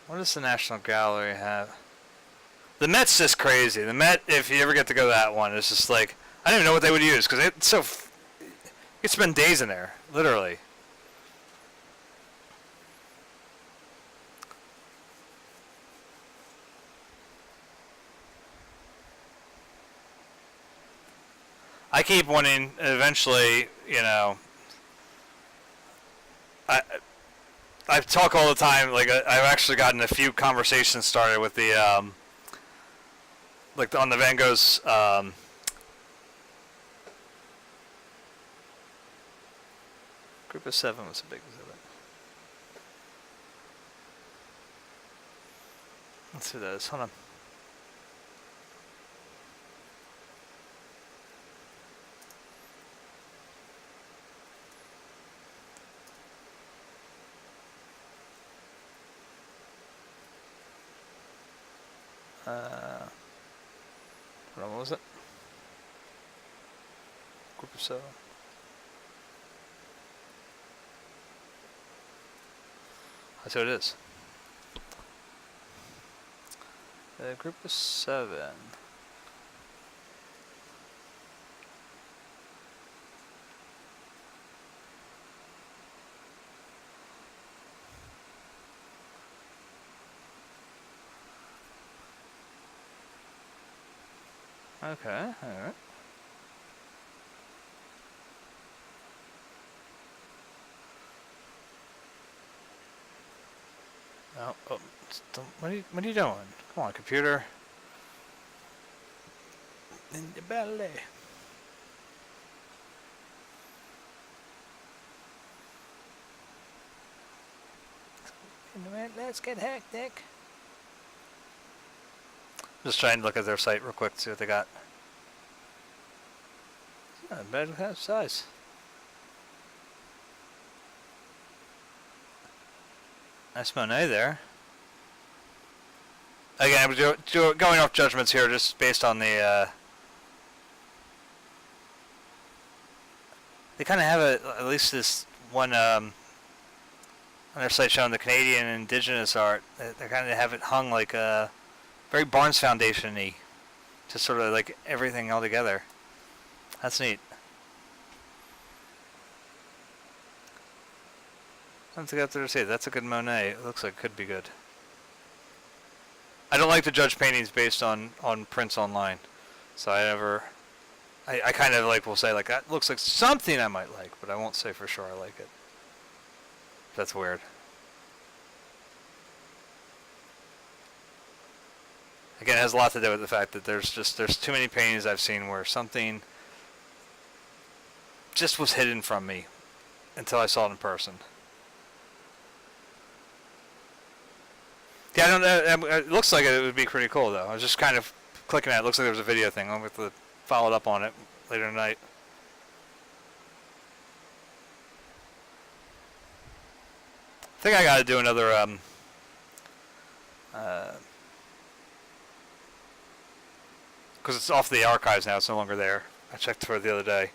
What does the National Gallery have? The Met's just crazy. The Met, if you ever get to go to that one, it's just like, I don't even know what they would use, because it's so, you could spend days in there, literally. I keep wanting, eventually, you know, I talk all the time, like, I've actually gotten a few conversations started with the, like, on the Van Gogh's, Group of 7 was a big exhibit. Let's see those. Hold on. Hold on, what was it? Group of 7. That's what it is. Group of 7. Okay, alright. Oh, what are you doing? Come on, computer. In the belly. Let's get hectic. Just trying to look at their site real quick to see what they got. It's not a bad size. Nice Monet there. Again, I'm going off judgments here just based on the... they kind of have at least this one on their site showing the Canadian Indigenous art. They kind of have it hung like very Barnes Foundation-y. Just sort of like everything all together. That's neat. Let's go up there to see. That's a good Monet. It looks like it could be good. I don't like to judge paintings based on prints online. So I kind of like will say like that looks like something I might like, but I won't say for sure I like it. That's weird. Again, it has a lot to do with the fact that there's too many paintings I've seen where something just was hidden from me until I saw it in person. Yeah, I don't know. It looks like it would be pretty cool, though. I was just kind of clicking at it. It looks like there was a video thing. I'll have to follow up on it later tonight. I think I got to do another because it's off the archives now. It's no longer there. I checked for it the other day.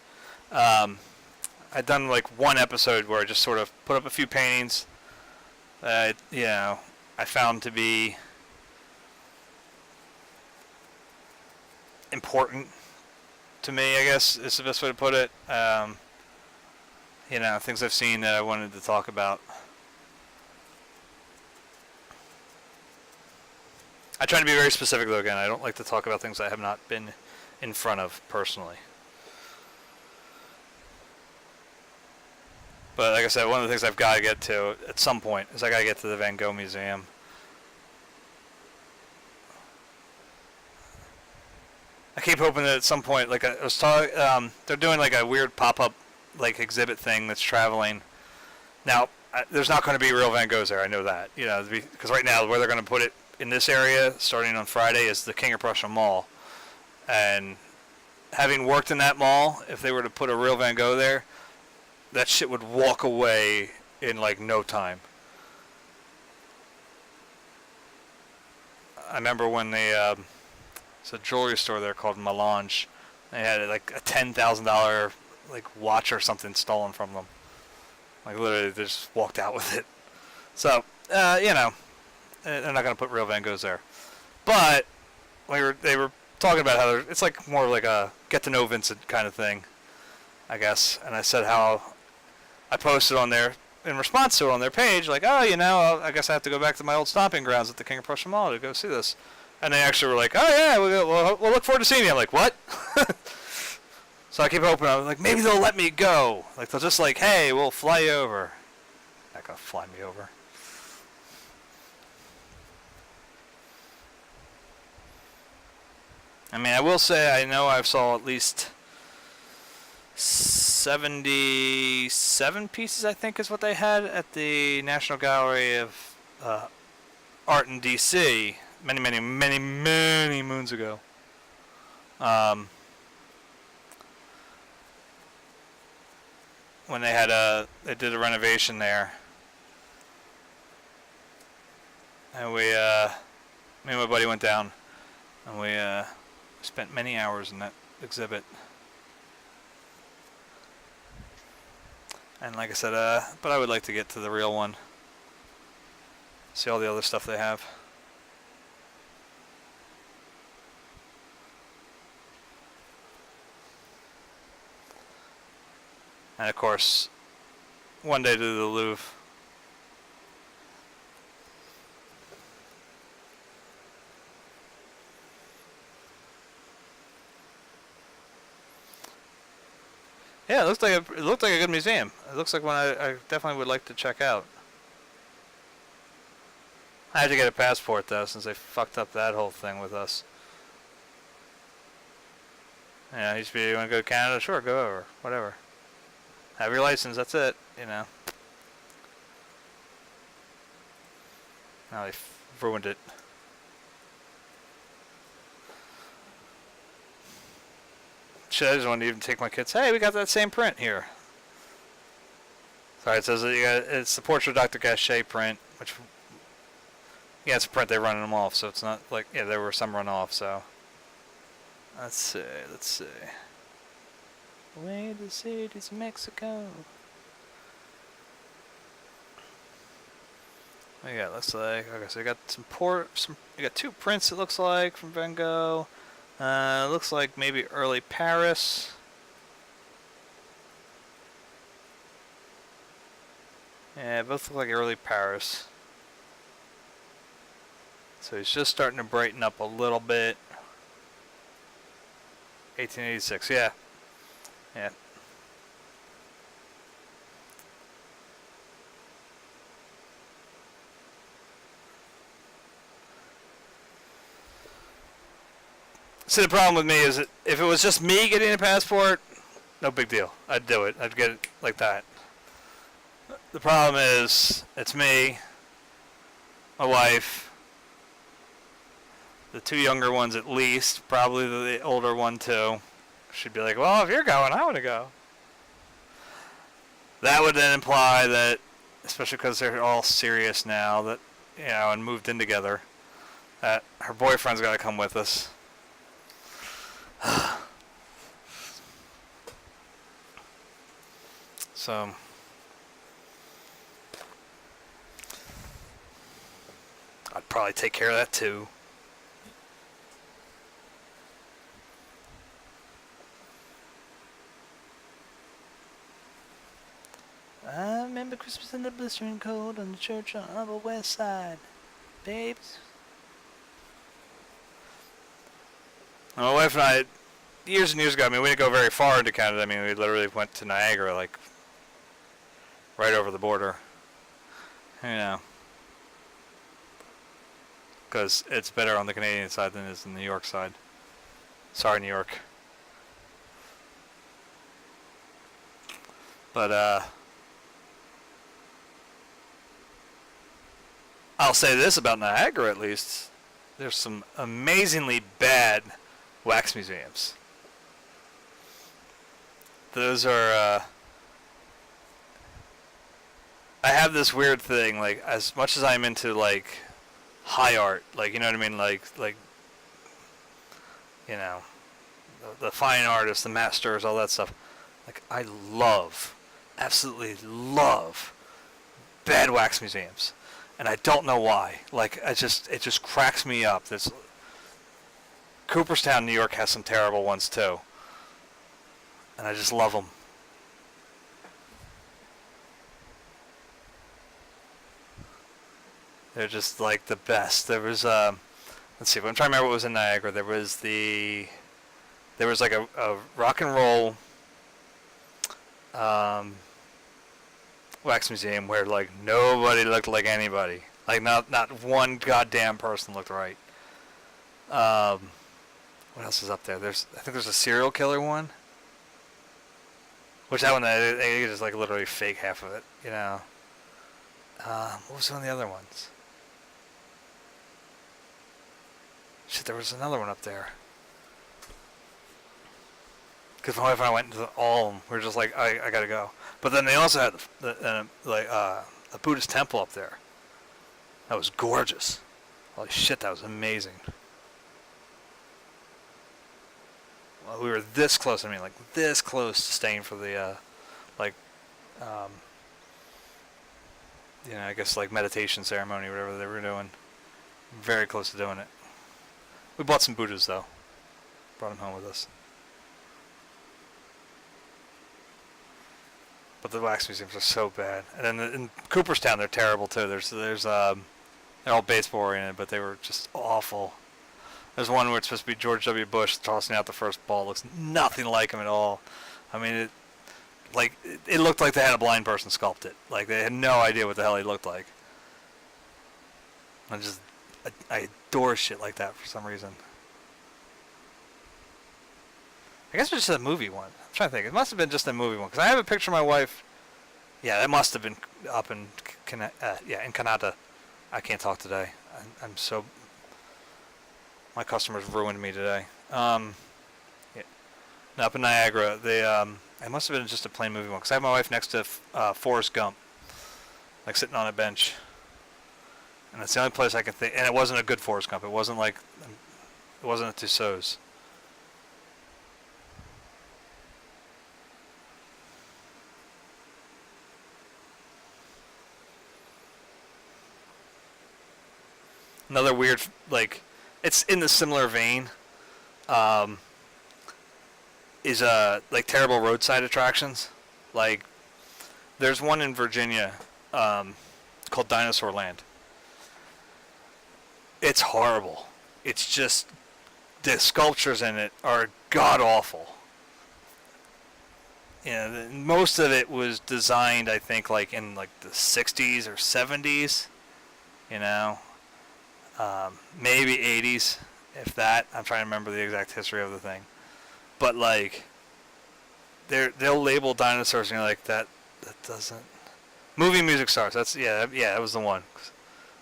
I'd done like one episode where I just sort of put up a few paintings that, you know, I found to be important to me, I guess is the best way to put it. You know, things I've seen that I wanted to talk about. I try to be very specific, though, again. I don't like to talk about things I have not been in front of personally. But like I said, one of the things I've got to get to at some point is I got to get to the Van Gogh Museum. I keep hoping that at some point, like I was talking, they're doing like a weird pop-up like exhibit thing that's traveling. Now, there's not going to be real Van Goghs there. I know that, you know, because right now where they're going to put it in this area, starting on Friday, is the King of Prussia Mall. And having worked in that mall, if they were to put a real Van Gogh there, that shit would walk away in like no time. I remember when they, it's a jewelry store there called Melange. They had like a $10,000 like watch or something stolen from them. Like literally, they just walked out with it. So, you know, they're not going to put real Van Goghs there. But they were talking about how it's like more like a get to know Vincent kind of thing, I guess. And I said how I posted on there in response to it on their page, like, oh, you know, I guess I have to go back to my old stomping grounds at the King of Prussia Mall to go see this. And they actually were like, oh yeah, we'll look forward to seeing you. I'm like, what? So I keep hoping, I'm like, maybe they'll let me go. Like they'll just like, hey, we'll fly you over. Not gonna fly me over. I mean, I will say I know I've saw at least 77 pieces, I think, is what they had at the National Gallery of Art in D.C. many moons ago. When they did a renovation there, and me and my buddy went down, and we spent many hours in that exhibit. And like I said, but I would like to get to the real one. See all the other stuff they have. And of course, one day to the Louvre. Yeah, it looked like a good museum. It looks like one I definitely would like to check out. I had to get a passport though, since they fucked up that whole thing with us. Yeah, used to be, you want to go to Canada? Sure, go over. Whatever. Have your license, that's it, you know. Now they ruined it. Shit, I just wanted to even take my kids. Hey, we got that same print here. Sorry, it says that it's the Portrait of Dr. Gachet print, which, yeah, it's a print, they're running them off, so it's not like, yeah, there were some run off, so. Let's see. Way to the cities of Mexico. What you got? Looks like, okay, so you got you got two prints, it looks like, from Van Gogh. Looks like maybe early Paris. Yeah, both look like early Paris. So he's just starting to brighten up a little bit. 1886, yeah. Yeah. See, the problem with me is that if it was just me getting a passport, no big deal. I'd do it. I'd get it like that. The problem is, it's me, my wife, the two younger ones at least, probably the older one too. She'd be like, well, if you're going, I want to go. That would then imply that, especially because they're all serious now, that, you know, and moved in together, that her boyfriend's got to come with us. So, I'd probably take care of that too. I remember Christmas in the blistering cold on the church on the Upper West Side, babes. My wife and I, years and years ago, I mean, we didn't go very far into Canada. I mean, we literally went to Niagara, like, right over the border. You know. Because it's better on the Canadian side than it is on the New York side. Sorry, New York. But, I'll say this about Niagara, at least. There's some amazingly bad wax museums. Those are, I have this weird thing, like, as much as I'm into, like, high art, like, you know what I mean, like, you know, the fine artists, the masters, all that stuff. Like, I absolutely love bad wax museums. And I don't know why. Like, it just cracks me up. Cooperstown, New York has some terrible ones too. And I just love them. They're just like the best. There was, let's see, I'm trying to remember what was in Niagara. There was like a rock and roll wax museum where like nobody looked like anybody. Like not one goddamn person looked right. What else is up there? I think there's a serial killer one. Which that one, they just like literally fake half of it, you know. What was one of the other ones? Shit, there was another one up there. Because my wife and I went into all of them. We were just like, I gotta go. But then they also had a Buddhist temple up there. That was gorgeous. Holy shit, that was amazing. Well, we were this close. I mean, like this close to staying for the, I guess like meditation ceremony, or whatever they were doing. Very close to doing it. We bought some Buddhas though. Brought them home with us. But the wax museums are so bad. And then in Cooperstown, they're terrible too. They're all baseball oriented, but they were just awful. There's one where it's supposed to be George W. Bush tossing out the first ball. It looks nothing like him at all. I mean, it looked like they had a blind person sculpt it. Like they had no idea what the hell he looked like. I adore shit like that for some reason. I guess it was just a movie one. I'm trying to think. It must have been just a movie one. Because I have a picture of my wife. Yeah, that must have been up in Canada. I can't talk today. I'm so... My customers ruined me today. Yeah. No, up in Niagara, it must have been just a plain movie one. Because I have my wife next to Forrest Gump. Like sitting on a bench. And it's the only place I can think... And it wasn't a good Forrest Gump. It wasn't like... It wasn't a Tussauds. Another weird, like, it's in the similar vein, is, like, terrible roadside attractions. Like, there's one in Virginia, called Dinosaur Land. It's horrible. It's just, the sculptures in it are god-awful. You know, most of it was designed, I think, like, in, like, the 60s or 70s, you know. Maybe 80s, if that. I'm trying to remember the exact history of the thing. But like, they'll label dinosaurs and you're like, that doesn't... Movie music stars, that was the one.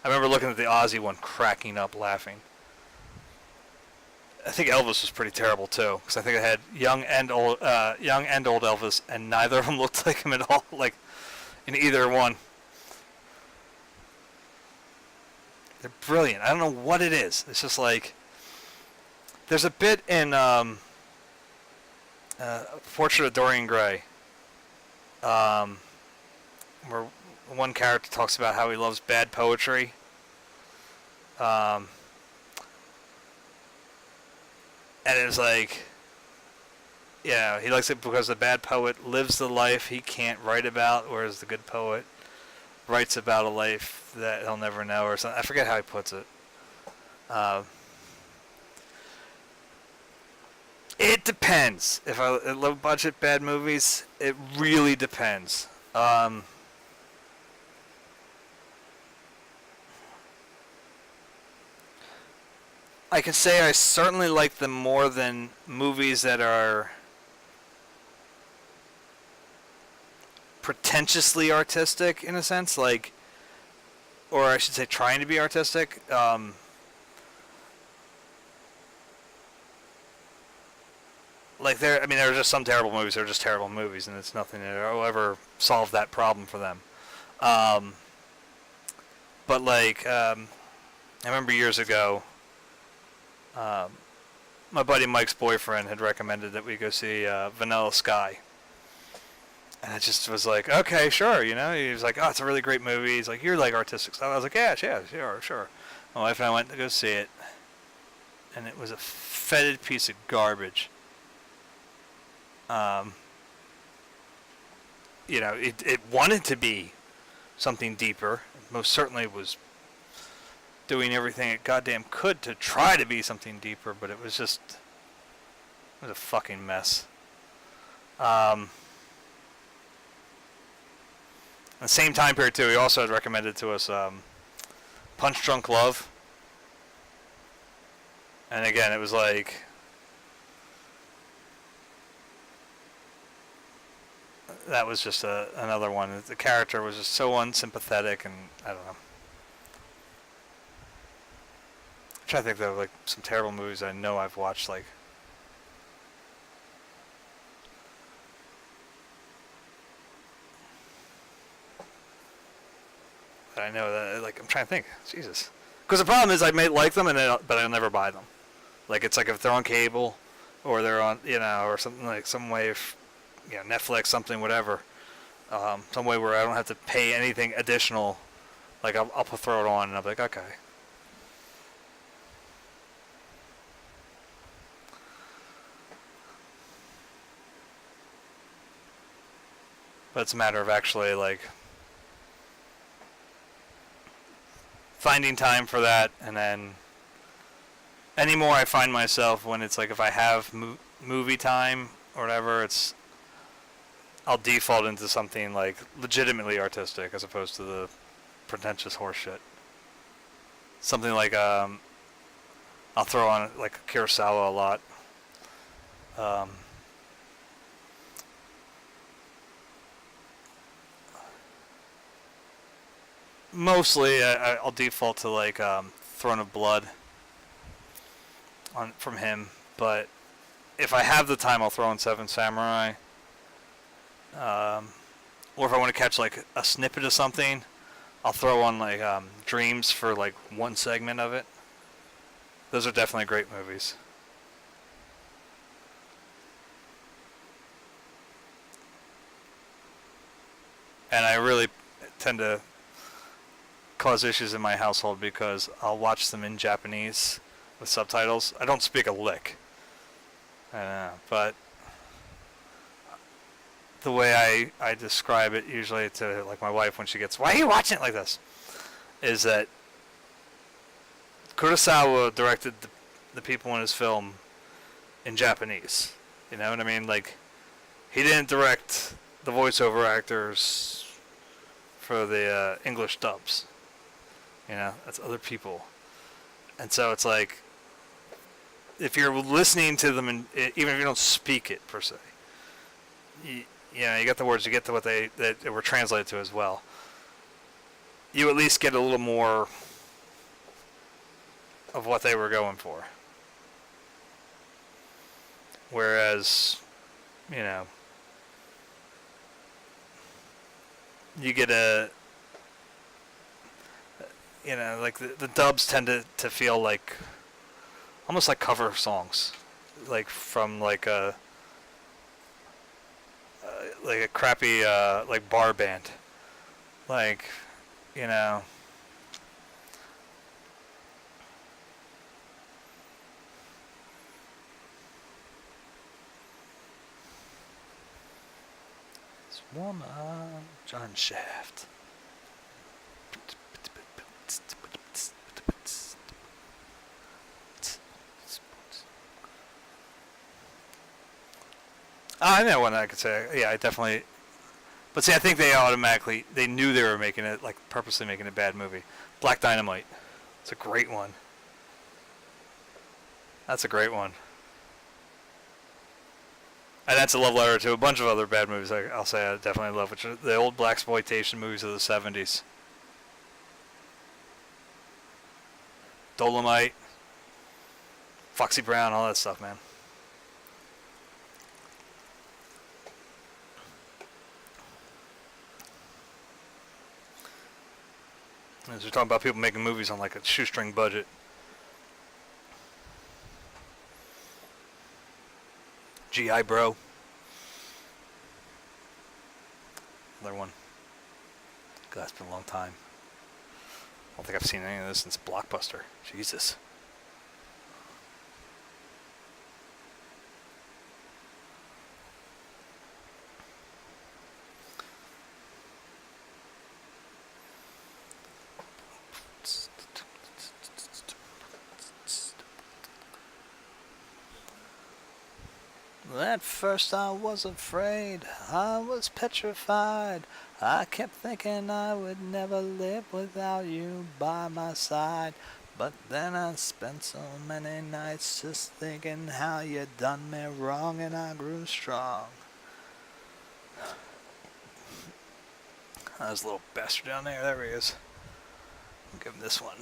I remember looking at the Ozzy one, cracking up, laughing. I think Elvis was pretty terrible too, because I think it had young and old Elvis, and neither of them looked like him at all, like, in either one. They're brilliant. I don't know what it is. It's just like... There's a bit in Portrait of Dorian Gray where one character talks about how he loves bad poetry. And it's like... Yeah, he likes it because the bad poet lives the life he can't write about, whereas the good poet writes about a life that he'll never know, or something. I forget how he puts it. It depends. If I low budget bad movies, it really depends. I can say I certainly like them more than movies that are pretentiously artistic, in a sense, like, or I should say trying to be artistic. Like, there are just some terrible movies. They're just terrible movies, and it's nothing that will ever solve that problem for them. But like, I remember years ago, my buddy Mike's boyfriend had recommended that we go see Vanilla Sky. And I just was like, okay, sure, you know. He was like, oh, it's a really great movie. He's like, you're like artistic stuff. I was like, yeah, sure. My wife and I went to go see it, and it was a fetid piece of garbage. You know, it wanted to be something deeper. It most certainly was doing everything it goddamn could to try to be something deeper, but it was a fucking mess. In the same time period, too, he also had recommended to us Punch Drunk Love. And again, it was like... that was just another one. The character was just so unsympathetic, and I don't know. I'm trying to think of like some terrible movies I know I've watched. Like, I know that. Like, I'm trying to think. Jesus. Because the problem is I may like them, but I'll never buy them. Like, it's like if they're on cable, or they're on, or something like some way, Netflix, something, whatever. Some way where I don't have to pay anything additional. Like, I'll throw it on, and I'll be like, okay. But it's a matter of actually, like, finding time for that, and then anymore I find myself when it's like if I have movie time or whatever, I'll default into something like legitimately artistic as opposed to the pretentious horseshit. Something like I'll throw on like Kurosawa a lot. Mostly I'll default to like Throne of Blood from him, but if I have the time, I'll throw in Seven Samurai. Or if I want to catch like a snippet of something, I'll throw on like Dreams for like one segment of it. Those are definitely great movies. And I really tend to cause issues in my household because I'll watch them in Japanese with subtitles. I don't speak a lick. But the way I describe it usually to like my wife when she gets, why are you watching it like this? Is that Kurosawa directed the people in his film in Japanese. You know what I mean? Like, he didn't direct the voiceover actors for the English dubs. That's other people. And so it's like, if you're listening to them, and even if you don't speak it per se, you get the words, you get to what they were translated to as well. You at least get a little more of what they were going for. Whereas, you get like the dubs tend to feel like almost like cover songs, like from like a crappy like bar band, like this woman, John Shaft. I know one I could say. Yeah, I definitely. But see, I think they knew they were making it, like purposely making a bad movie. Black Dynamite. It's a great one. That's a great one. And that's a love letter to a bunch of other bad movies I'll say I definitely love, which are the old blaxploitation movies of the 70s. Dolomite, Foxy Brown, all that stuff, man. As we're talking about people making movies on like a shoestring budget. G.I. Bro. Another one. God, it's been a long time. I don't think I've seen any of this since Blockbuster. Jesus. At first I was afraid, I was petrified. I kept thinking I would never live without you by my side. But then I spent so many nights just thinking how you done me wrong, and I grew strong. There's a little bastard down there. There he is. I'll give him this one.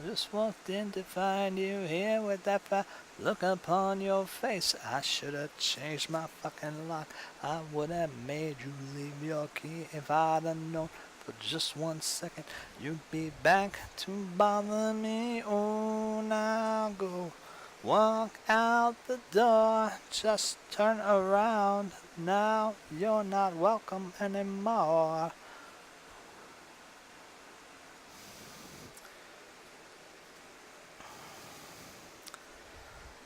Just walked in to find you here with that look upon your face. I should have changed my fucking lock. I would have made you leave your key if I'd have known for just 1 second you'd be back to bother me. Oh, now go walk out the door. Just turn around. Now you're not welcome anymore.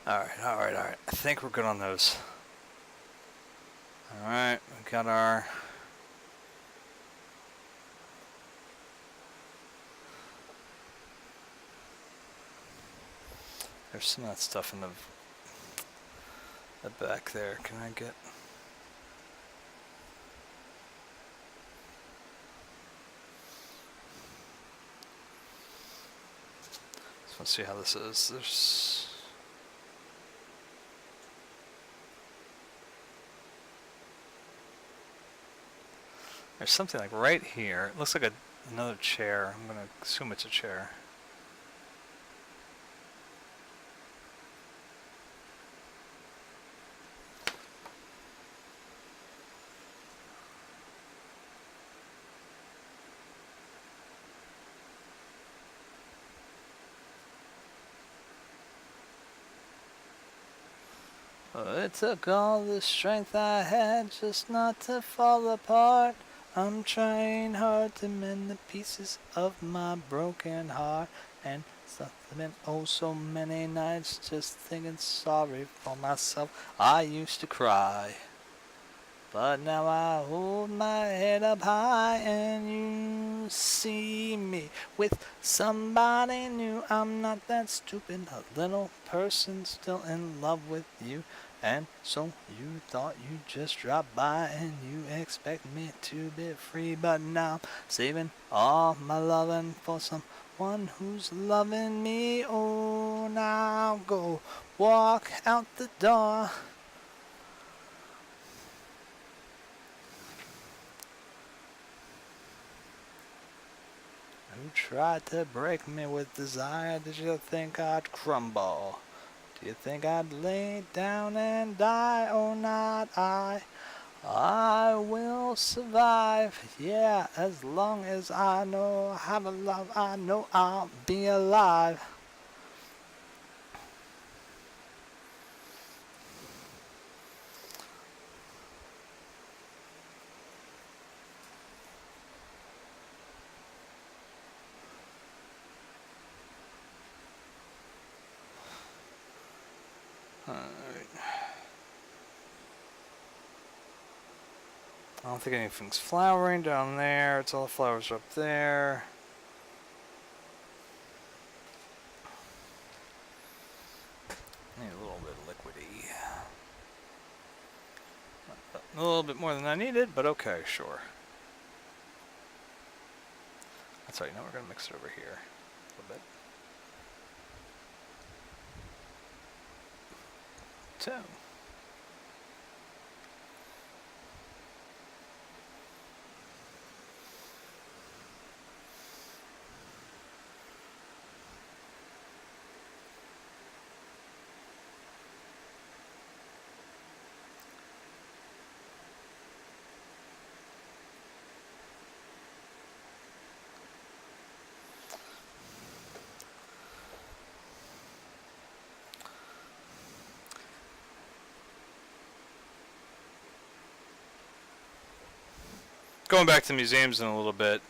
Alright. I think we're good on those. Alright, we got our... There's some of that stuff in the back there. Can I get... Let's see how this is. There's something like right here. It looks like another chair. I'm going to assume it's a chair. It took all the strength I had just not to fall apart. I'm trying hard to mend the pieces of my broken heart. And spent oh so many nights just thinking sorry for myself. I used to cry, but now I hold my head up high and you see me with somebody new. I'm not that stupid, a little person still in love with you. And so you thought you just dropped by and you expect me to be free. But now I'm saving all my loving for someone who's loving me. Oh, now go walk out the door. Who tried to break me with desire? Did you think I'd crumble? Do you think I'd lay down and die? Oh, not I. I will survive. Yeah, as long as I know how to love, I know I'll be alive. I don't think anything's flowering down there. It's all the flowers up there. Need a little bit of liquidy. A little bit more than I needed, but okay, sure. That's right, now we're going to mix it over here a little bit. So. Going back to museums in a little bit,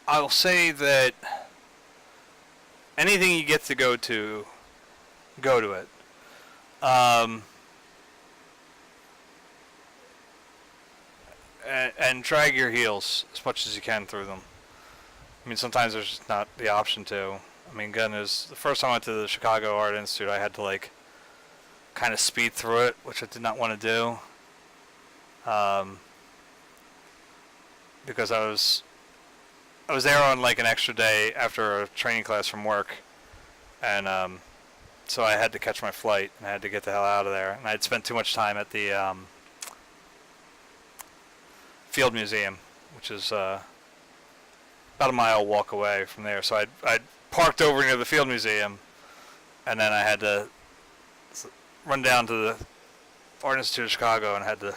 I'll say that anything you get to go to it. And drag your heels as much as you can through them. I mean, sometimes there's just not the option to. I mean, again, the first time I went to the Chicago Art Institute, I had to like kind of speed through it, which I did not want to do, because I was there on like an extra day after a training class from work, and so I had to catch my flight, and I had to get the hell out of there. And I'd spent too much time at the Field Museum, which is about a mile walk away from there. So I'd parked over near the Field Museum, and then I had to run down to the Art Institute of Chicago, and had to,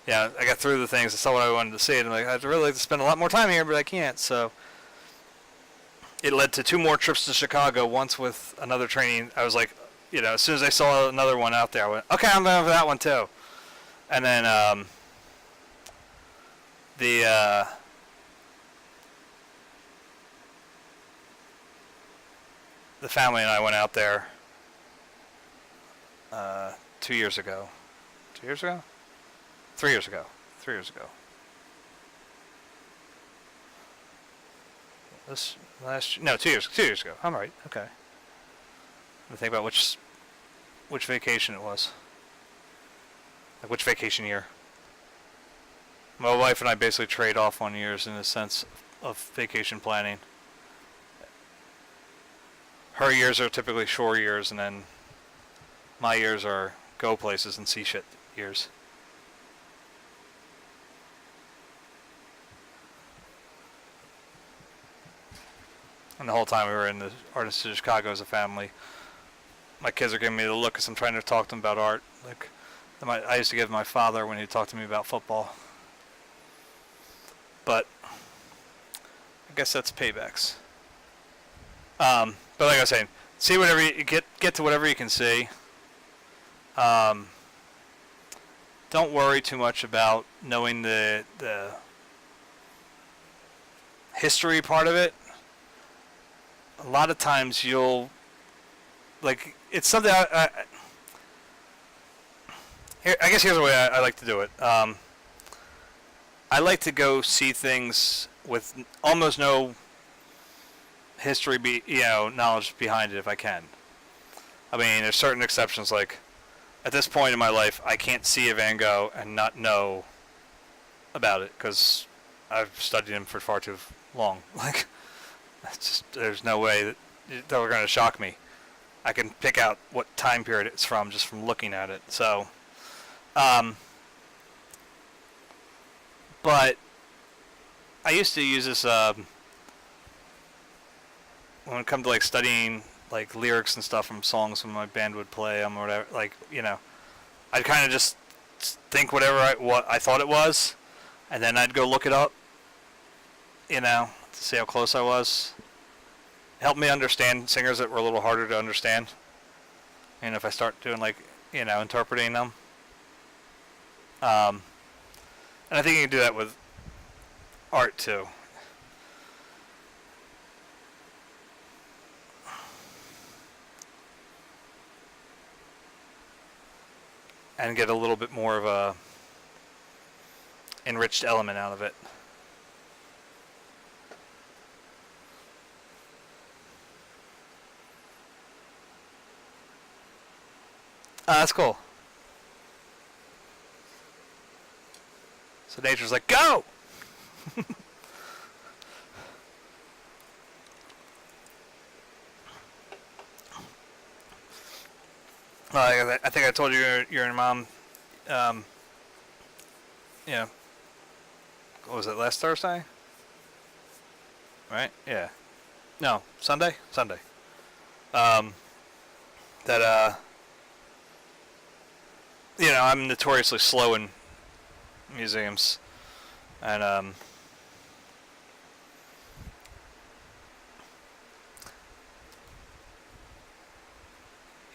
I got through the things. I saw what I wanted to see, and I'm like, I'd really like to spend a lot more time here, but I can't. So it led to 2 more trips to Chicago, once with another training. I was like, as soon as I saw another one out there, I went, okay, I'm going for that one too. And then the family and I went out there 2 years ago. 2 years ago? 3 years ago. 3 years ago. This last no 2 years 2 years ago. I'm right. Okay. Let me think about which vacation it was. Like which vacation year. My wife and I basically trade off on years in the sense of vacation planning. Her years are typically shore years, and then my years are go places and see shit years. And the whole time we were in the Art Institute of Chicago as a family, my kids are giving me the look because I'm trying to talk to them about art. Like I used to give my father when he talked to me about football. But I guess that's paybacks. But like I was saying, see whatever you get to whatever you can see. Don't worry too much about knowing the history part of it. A lot of times you'll it's something I guess here's the way I like to do it. I like to go see things with almost no history, knowledge behind it if I can. I mean, there's certain exceptions. Like at this point in my life, I can't see a Van Gogh and not know about it because I've studied him for far too long. Like, there's no way that they're going to shock me. I can pick out what time period it's from just from looking at it. So, but I used to use this when it comes to studying lyrics and stuff from songs when my band would play them or whatever. I'd kind of just think what I thought it was, and then I'd go look it up. To see how close I was. Helped me understand singers that were a little harder to understand. And if I start doing interpreting them. And I think you can do that with art too. And get a little bit more of a enriched element out of it. That's cool. So nature's like, go! I think I told you your mom, what was it, last Thursday? Right? Yeah. No, Sunday? Sunday. I'm notoriously slow in museums, and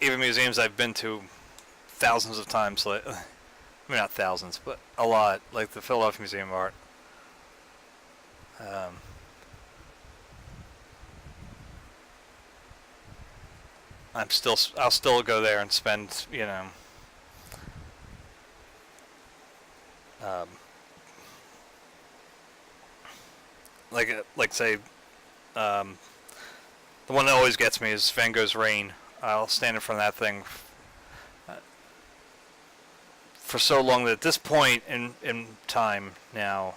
even museums I've been to thousands of times, I mean not thousands, but a lot, like the Philadelphia Museum of Art. I'll still go there and spend, say, the one that always gets me is Van Gogh's Rain. I'll stand in front of that thing for so long that at this point in time now,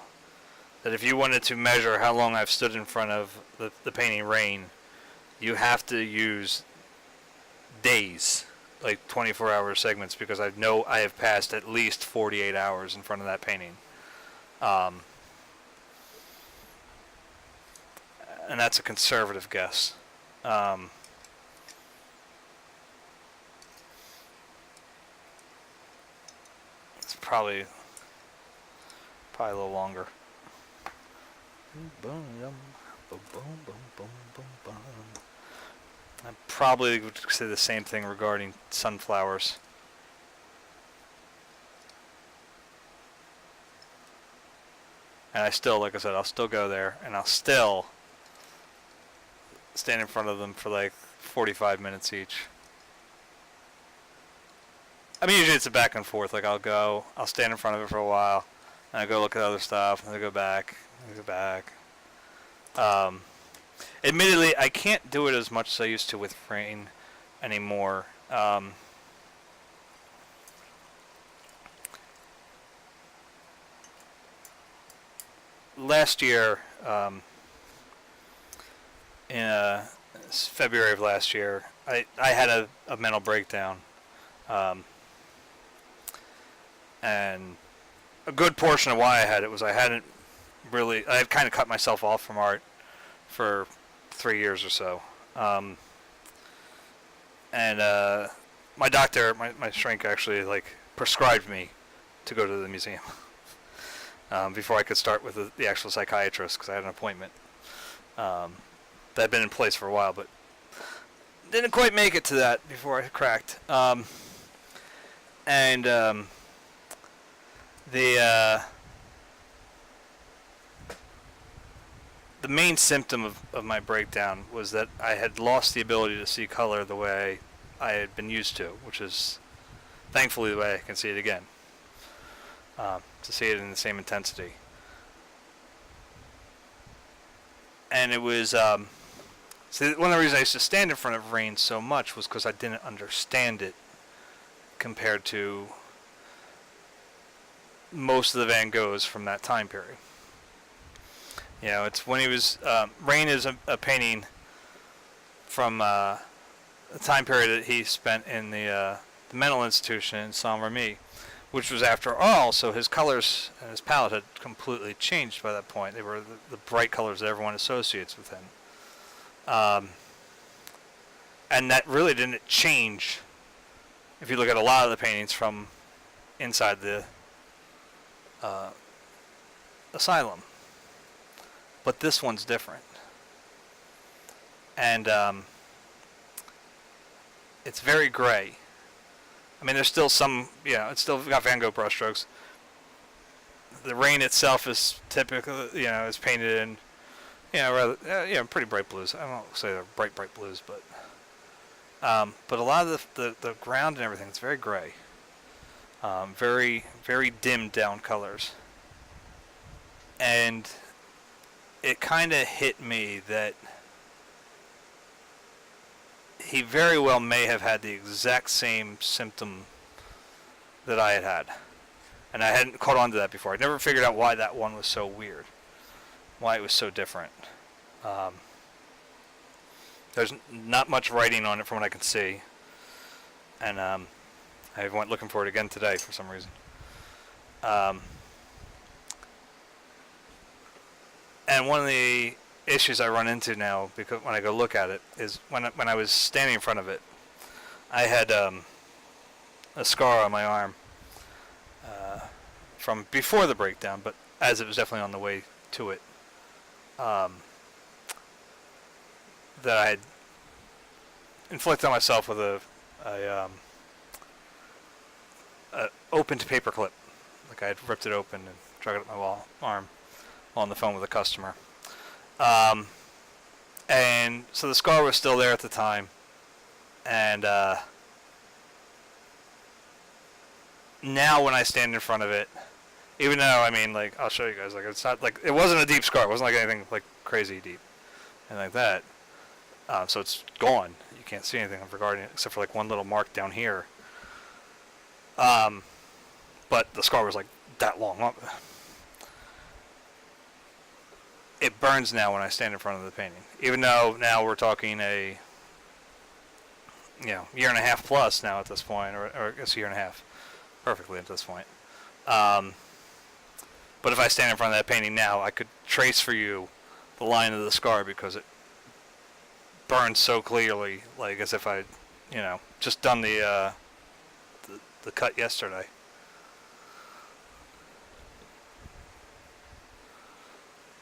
that if you wanted to measure how long I've stood in front of the painting Rain, you have to use days, like 24-hour segments, because I know I have passed at least 48 hours in front of that painting. And that's a conservative guess. It's probably a little longer. I probably would say the same thing regarding sunflowers. And I still, like I said, I'll still go there, and I'll still stand in front of them for like 45 minutes each. I mean, usually it's a back and forth. Like I'll stand in front of it for a while, and I go look at other stuff, and I go back, and I go back. Admittedly, I can't do it as much as I used to with rain anymore. Last year, in February of last year, I had a mental breakdown. And a good portion of why I had it was I had kind of cut myself off from art for 3 years or so. And my doctor, my shrink actually prescribed me to go to the museum before I could start with the actual psychiatrist, because I had an appointment that had been in place for a while, but didn't quite make it to that before I cracked. The main symptom of my breakdown was that I had lost the ability to see color the way I had been used to, which is thankfully the way I can see it again, to see it in the same intensity. And it was, so one of the reasons I used to stand in front of rain so much was because I didn't understand it compared to most of the Van Goghs from that time period. You know, it's when he was, Rain is a painting from a time period that he spent in the mental institution in Saint-Remy, which was after all, so his colors and his palette had completely changed by that point. They were the bright colors that everyone associates with him. And that really didn't change if you look at a lot of the paintings from inside the asylum. But this one's different. And it's very gray. I mean, there's still some, it's still got Van Gogh brushstrokes. The rain itself is typical, is painted in, rather, pretty bright blues. I won't say they're bright blues, but a lot of the ground and everything, it's very gray. Very, very dimmed down colors. And it kind of hit me that he very well may have had the exact same symptom that I had had. And I hadn't caught on to that before. I never figured out why that one was so weird. Why it was so different. There's not much writing on it from what I can see. And I went looking for it again today for some reason. And one of the issues I run into now, because when I go look at it, is when I was standing in front of it, I had a scar on my arm from before the breakdown, but as it was definitely on the way to it, that I had inflicted on myself with a opened paper clip. Like I had ripped it open and dragged it up my arm on the phone with a customer. And so the scar was still there at the time. And now when I stand in front of it, even though, I'll show you guys, it's not it wasn't a deep scar. It wasn't anything crazy deep and like that. So it's gone. You can't see anything regarding it except for one little mark down here. But the scar was that long. It burns now when I stand in front of the painting. Even though now we're talking a year and a half plus now at this point, or I guess a year and a half, perfectly at this point. Um, but if I stand in front of that painting now, I could trace for you the line of the scar because it burns so clearly, like as if I, just done the cut yesterday.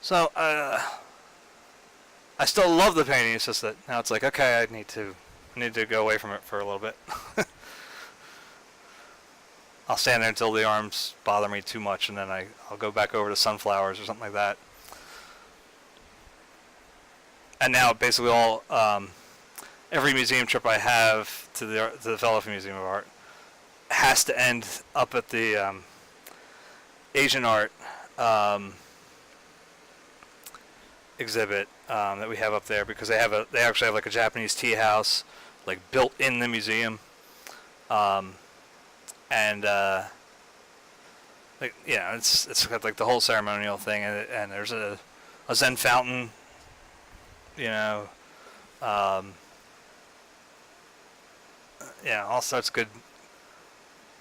So I still love the painting. It's just that now it's like, okay, I need to go away from it for a little bit. I'll stand there until the arms bother me too much, and then I'll go back over to sunflowers or something like that. And now basically every museum trip I have to the Philadelphia Museum of Art has to end up at the Asian art exhibit that we have up there, because they actually have like a Japanese tea house like built in the museum, and it's got like the whole ceremonial thing, and there's a Zen fountain, all sorts of good,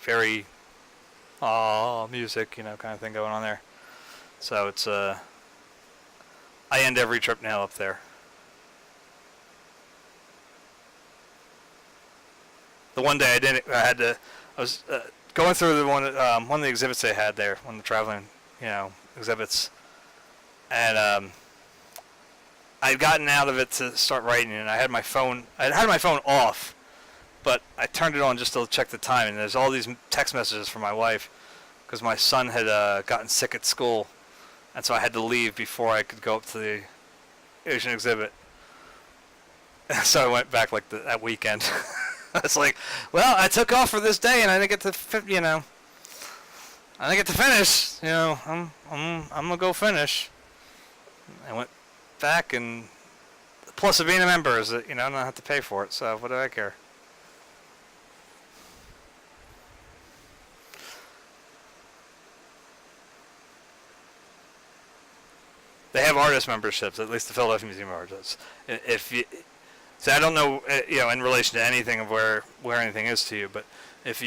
very music, kind of thing going on there. So it's I end every trip now up there. The one day I was going through one of the exhibits they had there, one of the traveling, exhibits, and I'd gotten out of it to start writing, and I had my phone off, but I turned it on just to check the time, and there's all these text messages from my wife, because my son had gotten sick at school, and so I had to leave before I could go up to the Asian exhibit. So I went back like that weekend. It's like, well, I took off for this day, and I didn't get to, I didn't get to finish. I'm gonna go finish. I went back, and the plus of being a member is that I don't have to pay for it. So what do I care? They have artist memberships, at least the Philadelphia Museum of Art does. So I don't know, in relation to anything of where anything is to you, but if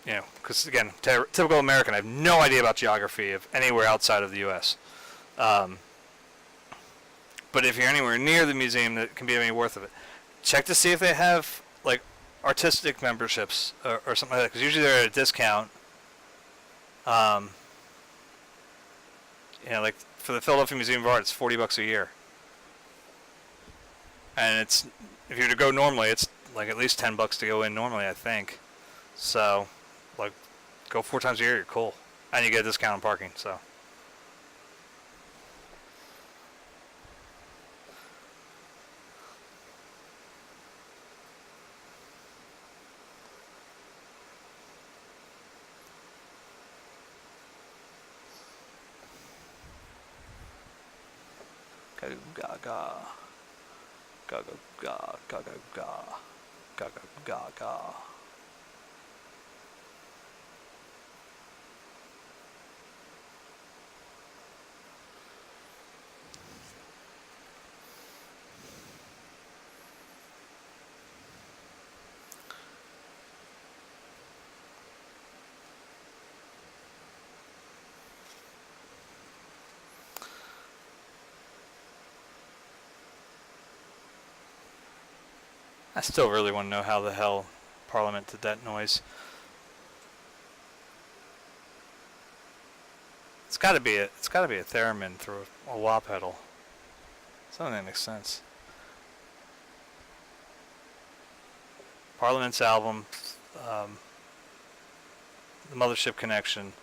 because again, typical American, I have no idea about geography of anywhere outside of the U.S. But if you're anywhere near the museum that can be any worth of it, check to see if they have like artistic memberships or something like that, because usually they're at a discount. Like for the Philadelphia Museum of Art, it's $40 a year. And if you were to go normally, it's like at least $10 to go in normally, I think. So, like, go 4 times a year, you're cool. And you get a discount on parking, so. Gaga. Gaga, gaga, gaga, gaga, gaga, gaga. I still really want to know how the hell Parliament did that noise. It's got to be a theremin through a wah pedal. Something that makes sense. Parliament's album, the Mothership Connection,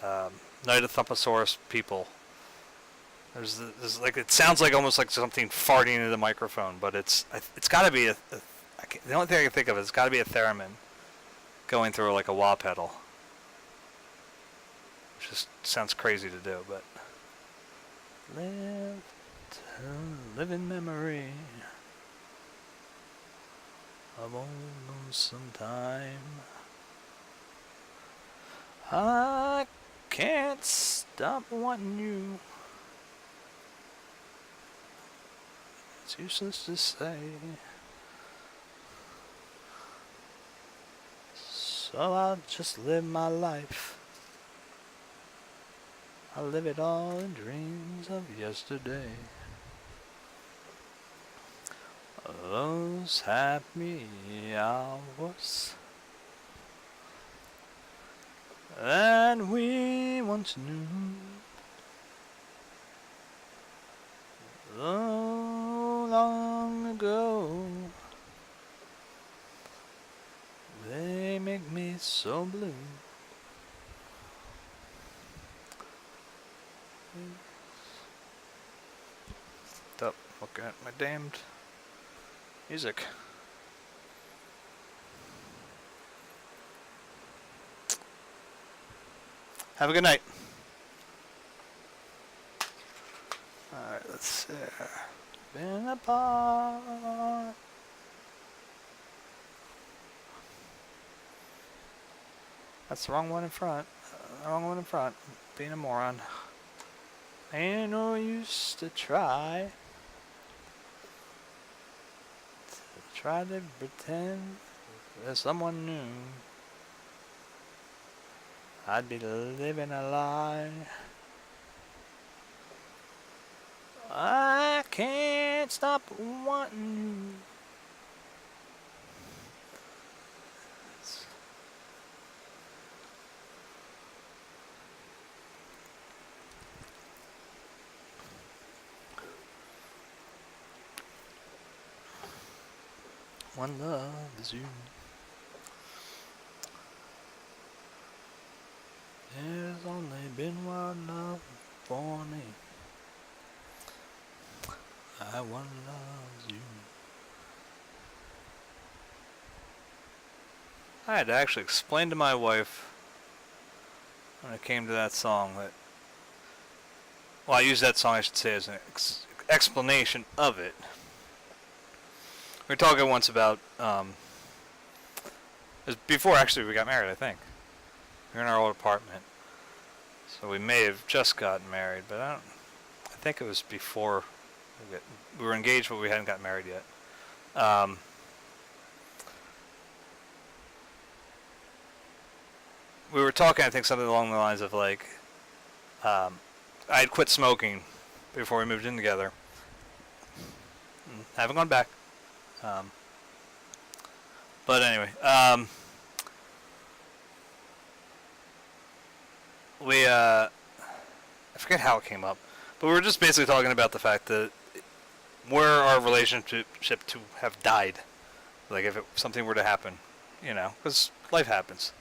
Night of Thumpasaurus People. There's like, it sounds like almost like something farting into the microphone, but it's got to be the only thing I can think of is it's got to be a theremin going through like a wah pedal. Which just sounds crazy to do, but live in memory of old lonesome time. I can't stop wanting you. It's useless to say. So I'll just live my life. I'll live it all in dreams of yesterday. Those happy hours that we once knew. So long ago, they make me so blue. Stop looking at my damned music. Have a good night. Alright, let's see. Been apart. That's the wrong one in front. Wrong one in front. Being a moron. Ain't no use to try. Try to pretend there's someone new. I'd be living a lie. I can't stop wanting you. One love is you. There's only been one love for me. I one loves you. I had to actually explain to my wife when it came to that song that, well, I used that song, I should say, as an explanation of it. We were talking once about, it was before actually we got married, I think. We were in our old apartment. So we may have just gotten married, but I think it was before we were engaged, but we hadn't gotten married yet. We were talking, I think, something along the lines of like, I had quit smoking before we moved in together. Haven't gone back. But anyway, I forget how it came up, but we were just basically talking about the fact that were our relationship to have died, like if something were to happen, you know, because life happens,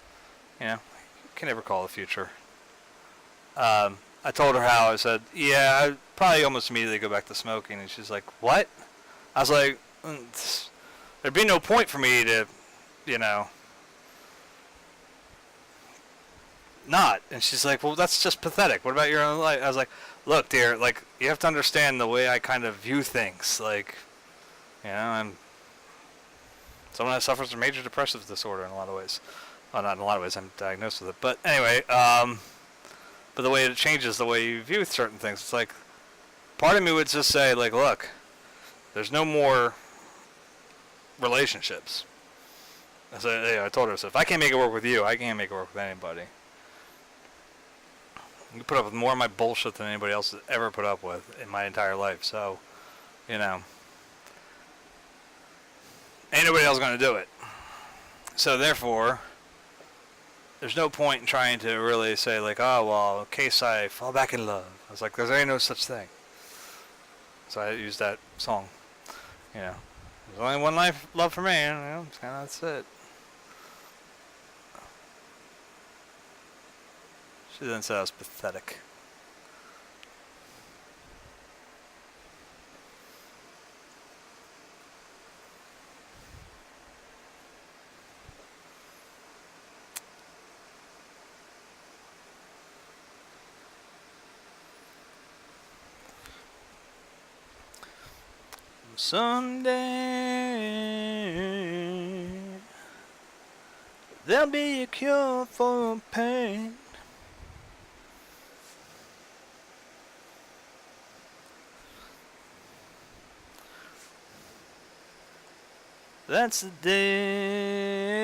you know, you can never call the future. I told her how, I said, yeah, I'd probably almost immediately go back to smoking, and she's like, what? I was like, there'd be no point for me to, you know, not. And she's like, well, that's just pathetic. What about your own life? I was like, look, dear, like, you have to understand the way I kind of view things. Like, you know, I'm someone that suffers from major depressive disorder in a lot of ways. Well, not in a lot of ways, I'm diagnosed with it. But anyway, but the way it changes the way you view certain things, it's like, part of me would just say, like, look, there's no more relationships. So, I told her, so if I can't make it work with you, I can't make it work with anybody. You put up with more of my bullshit than anybody else has ever put up with in my entire life. So, you know, ain't nobody else going to do it. So therefore, there's no point in trying to really say like, oh, well, in case I fall back in love. I was like, there ain't no such thing. So I used that song. You know, there's only one life, love for me. You know, that's it. She then said I was pathetic. Someday there'll be a cure for pain. That's the day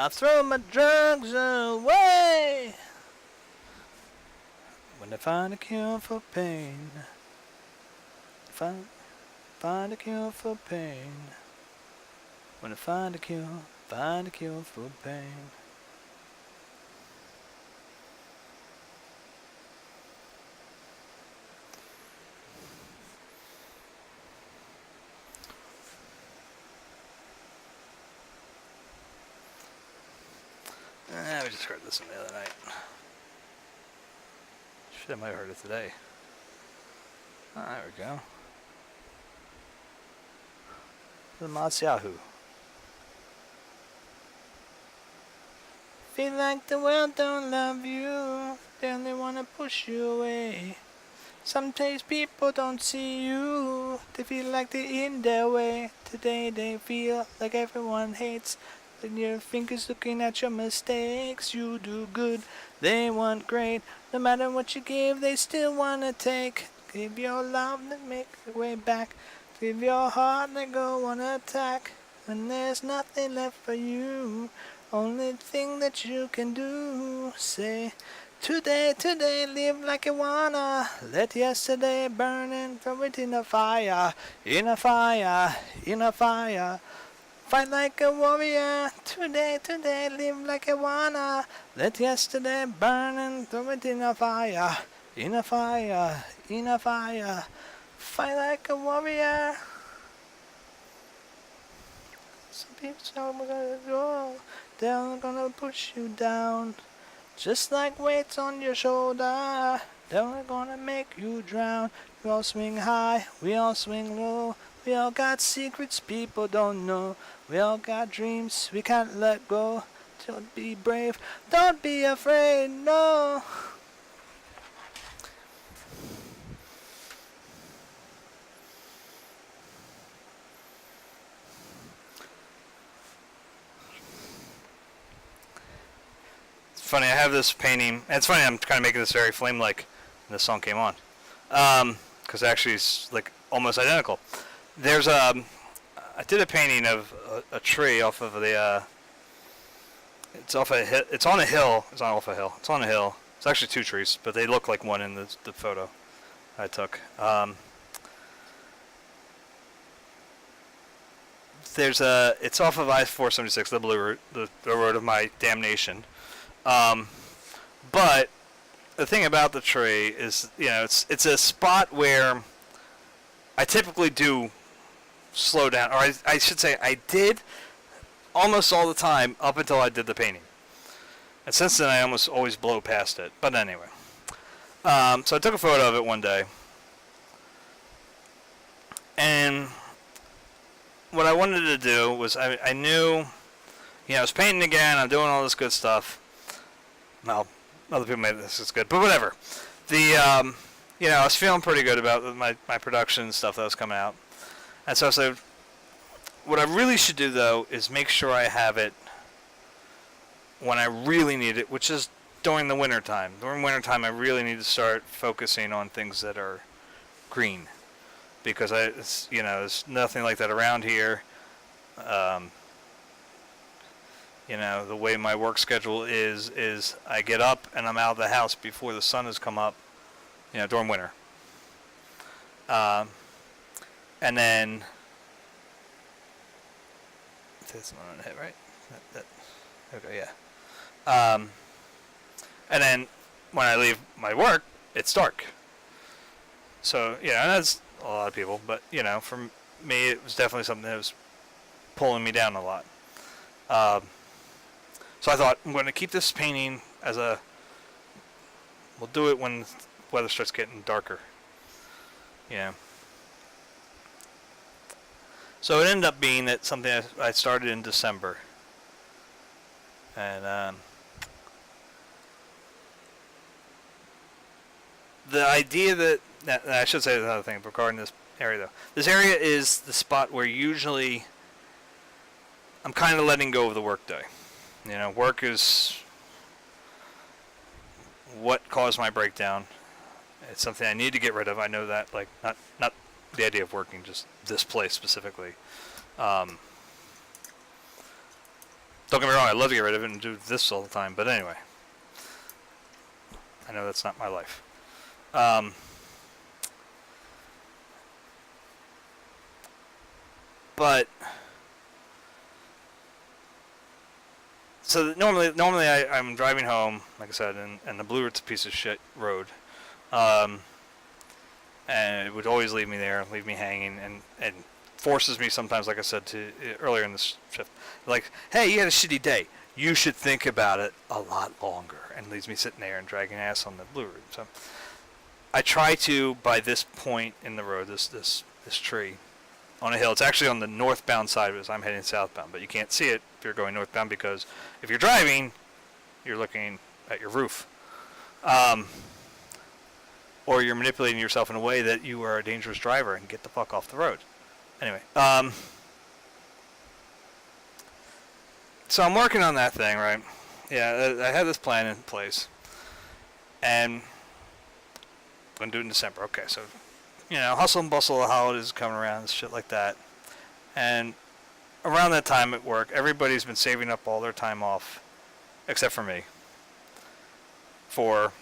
I throw my drugs away. When I find a cure for pain. Find a cure for pain. When I find a cure for pain. We just heard this one the other night. Shit, I might have heard it today. Oh, there we go. The Matsiahu. Feel like the world don't love you, they only wanna push you away. Sometimes people don't see you, they feel like they're in their way. Today they feel like everyone hates, and your fingers looking at your mistakes. You do good, they want great. No matter what you give, they still wanna take. Give your love, then make your way back. Give your heart, then go on attack. When there's nothing left for you, only thing that you can do, say, today, live like you wanna. Let yesterday burn and throw it in a fire, in a fire, in a fire. Fight like a warrior. Today, live like you wanna. Let yesterday burn and throw it in a fire, in a fire, in a fire. Fight like a warrior. Some people say we're gonna go. They're gonna push you down, just like weights on your shoulder. They're gonna make you drown. We all swing high, we all swing low. We all got secrets people don't know. We all got dreams we can't let go. Don't be brave, don't be afraid, no. Funny, I have this painting. And it's funny, I'm kind of making this very flame-like when this song came on, because actually it's like almost identical. There's I did a painting of a tree off of the. It's off a hill. It's on a hill. It's not off a hill. It's on a hill. It's actually two trees, but they look like one in the photo I took. There's a. It's off of I-476, the blue route, the road of my damnation. But the thing about the tree is, you know, it's a spot where I typically do slow down, or I should say I did almost all the time up until I did the painting. And since then I almost always blow past it. But anyway. So I took a photo of it one day. And what I wanted to do was, I knew, you know, I was painting again, I'm doing all this good stuff. Well, other people made this is good, but whatever. The, you know, I was feeling pretty good about my production stuff that was coming out. And so I said, what I really should do, though, is make sure I have it when I really need it, which is during the winter time. During winter time, I really need to start focusing on things that are green, because it's, you know, there's nothing like that around here. You know, the way my work schedule is I get up and I'm out of the house before the sun has come up, you know, during winter. And then, that's the one on the head, right? Okay, yeah. And then when I leave my work, it's dark. So, yeah, that's a lot of people, but, you know, for me, it was definitely something that was pulling me down a lot. So I thought, I'm going to keep this painting as a, we'll do it when the weather starts getting darker. Yeah. So it ended up being that something I started in December. And the idea that I should say another thing regarding this area, though. This area is the spot where usually I'm kind of letting go of the work day. You know, work is what caused my breakdown. It's something I need to get rid of. I know that, like, not the idea of working, just this place specifically. Don't get me wrong, I'd love to get rid of it and do this all the time, but anyway. I know that's not my life. But so normally I'm driving home, like I said, and the Blue Ridge's a piece of shit road, and it would always leave me there, leave me hanging, and forces me sometimes, like I said to earlier in this shift, like, hey, you had a shitty day, you should think about it a lot longer, and leaves me sitting there and dragging ass on the Blue Ridge. So I try to, by this point in the road, this tree on a hill. It's actually on the northbound side as I'm heading southbound, but you can't see it if you're going northbound because if you're driving, you're looking at your roof. Or you're manipulating yourself in a way that you are a dangerous driver and get the fuck off the road. Anyway, so I'm working on that thing, right? Yeah, I had this plan in place, and I'm going to do it in December. Okay, so hustle and bustle of the holidays coming around and shit like that. And around that time at work, everybody's been saving up all their time off, except for me, for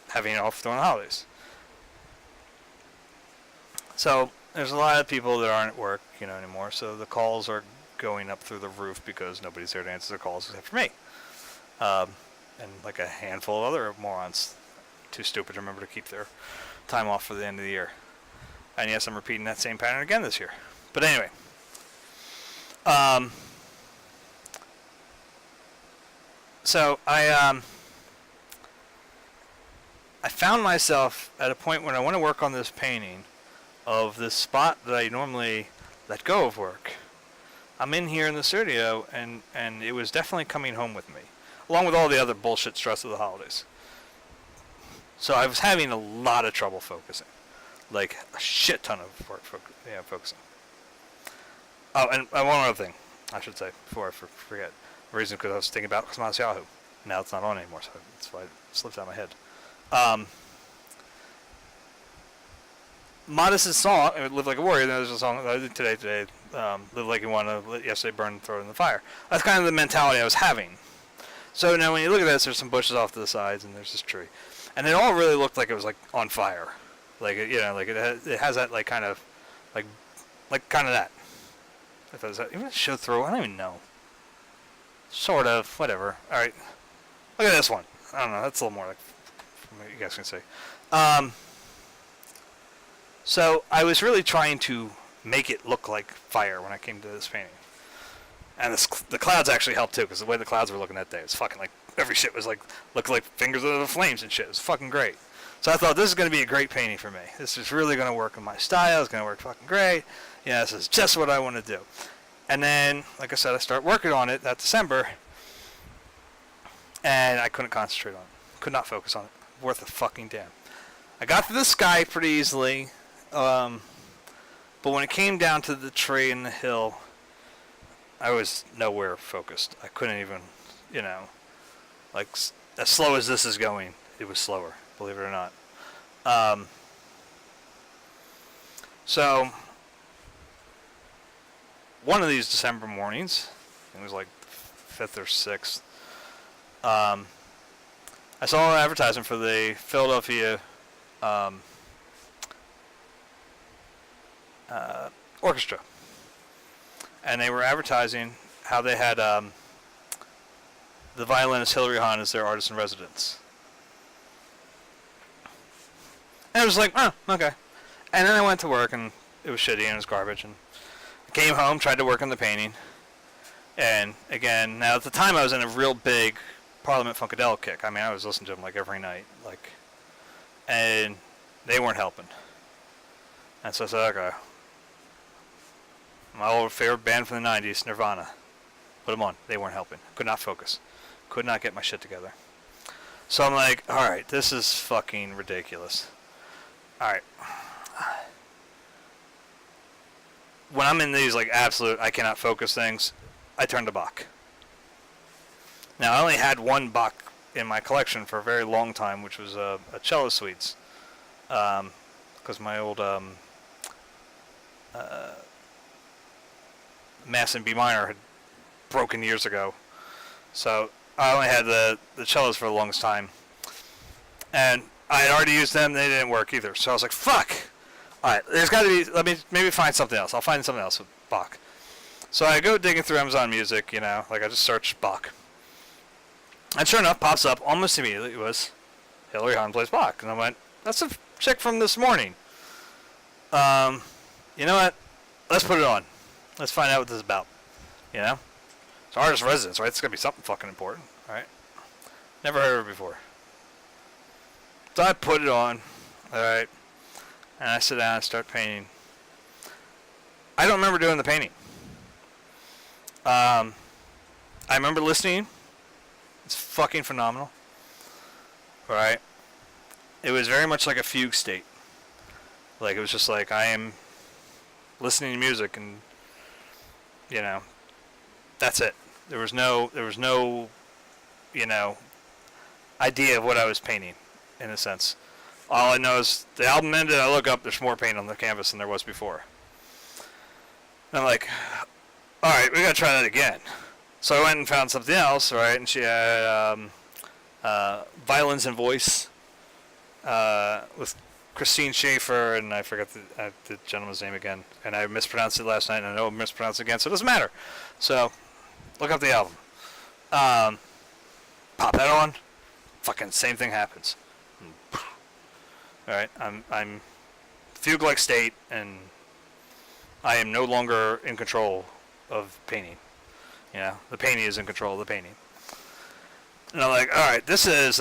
having off during the holidays. So there's a lot of people that aren't at work, anymore. So the calls are going up through the roof because nobody's there to answer their calls except for me. And like a handful of other morons, too stupid to remember to keep their time off for the end of the year. And yes, I'm repeating that same pattern again this year. But anyway, so I found myself at a point when I want to work on this painting of this spot that I normally let go of work. I'm in here in the studio, and it was definitely coming home with me, along with all the other bullshit stress of the holidays. So I was having a lot of trouble focusing, like a shit ton of work focusing. Oh, and one other thing I should say before I forget. The reason because I was thinking about Yahoo. Now it's not on anymore, so that's why it slipped out of my head. Modest's song, "Live Like a Warrior." There's a song that I did today. "Live Like You Want to," yesterday burned, throw it in the fire. That's kind of the mentality I was having. So now when you look at this, there's some bushes off to the sides, and there's this tree. And it all really looked like it was like on fire, like it has that like kind of that. If it was even a show through, I don't even know. Sort of, whatever. All right, look at this one. I don't know. That's a little more like what you guys can see. So I was really trying to make it look like fire when I came to this painting, and the clouds actually helped too, because the way the clouds were looking that day, it was fucking like. Every shit was like, looked like fingers of the flames and shit. It was fucking great. So I thought, this is going to be a great painting for me. This is really going to work in my style. It's going to work fucking great. Yeah, this is just what I want to do. And then, like I said, I start working on it that December, and I couldn't concentrate on it. Could not focus on it. Worth a fucking damn. I got to the sky pretty easily, but when it came down to the tree and the hill, I was nowhere focused. I couldn't even, like, as slow as this is going, it was slower, believe it or not. So, one of these December mornings, it was like 5th or 6th, I saw an advertisement for the Philadelphia orchestra. And they were advertising how they had the violinist Hilary Hahn as their artist in residence. And I was like, oh, okay. And then I went to work, and it was shitty, and it was garbage. And I came home, tried to work on the painting. And again, now at the time I was in a real big Parliament Funkadelic kick. I mean, I was listening to them like every night, and they weren't helping. And so I said, okay, my old favorite band from the 90s, Nirvana, put them on. They weren't helping. Could not focus. Could not get my shit together. So I'm like, alright, this is fucking ridiculous. Alright. When I'm in these, like, absolute, I cannot focus things, I turn to Bach. Now, I only had one Bach in my collection for a very long time, which was a cello suites. Because my old Mass in B minor broken years ago. So I only had the cellos for the longest time. And I had already used them. They didn't work either. So I was like, fuck. All right, there's got to be, let me maybe find something else. I'll find something else with Bach. So I go digging through Amazon Music, like I just search Bach. And sure enough, pops up almost immediately. It was Hilary Hahn Plays Bach. And I went, that's a chick from this morning. You know what? Let's put it on. Let's find out what this is about. It's artist residence, right? It's going to be something fucking important, right? Never heard of her before. So I put it on, alright, and I sit down and start painting. I don't remember doing the painting. I remember listening. It's fucking phenomenal. Alright? It was very much like a fugue state. Like, it was just like, I am listening to music and, that's it. There was no, idea of what I was painting. In a sense. All I know is the album ended, I look up, there's more paint on the canvas than there was before. And I'm like, alright, we gotta try that again. So I went and found something else, right? And she had Violins and Voice with Christine Schaefer, and I forgot the gentleman's name again. And I mispronounced it last night, and I know I mispronounced it again, so it doesn't matter. So, look up the album. Pop that on, fucking same thing happens. Alright, I'm fugue-like state, and I am no longer in control of painting. The painting is in control of the painting. And I'm like, alright, this is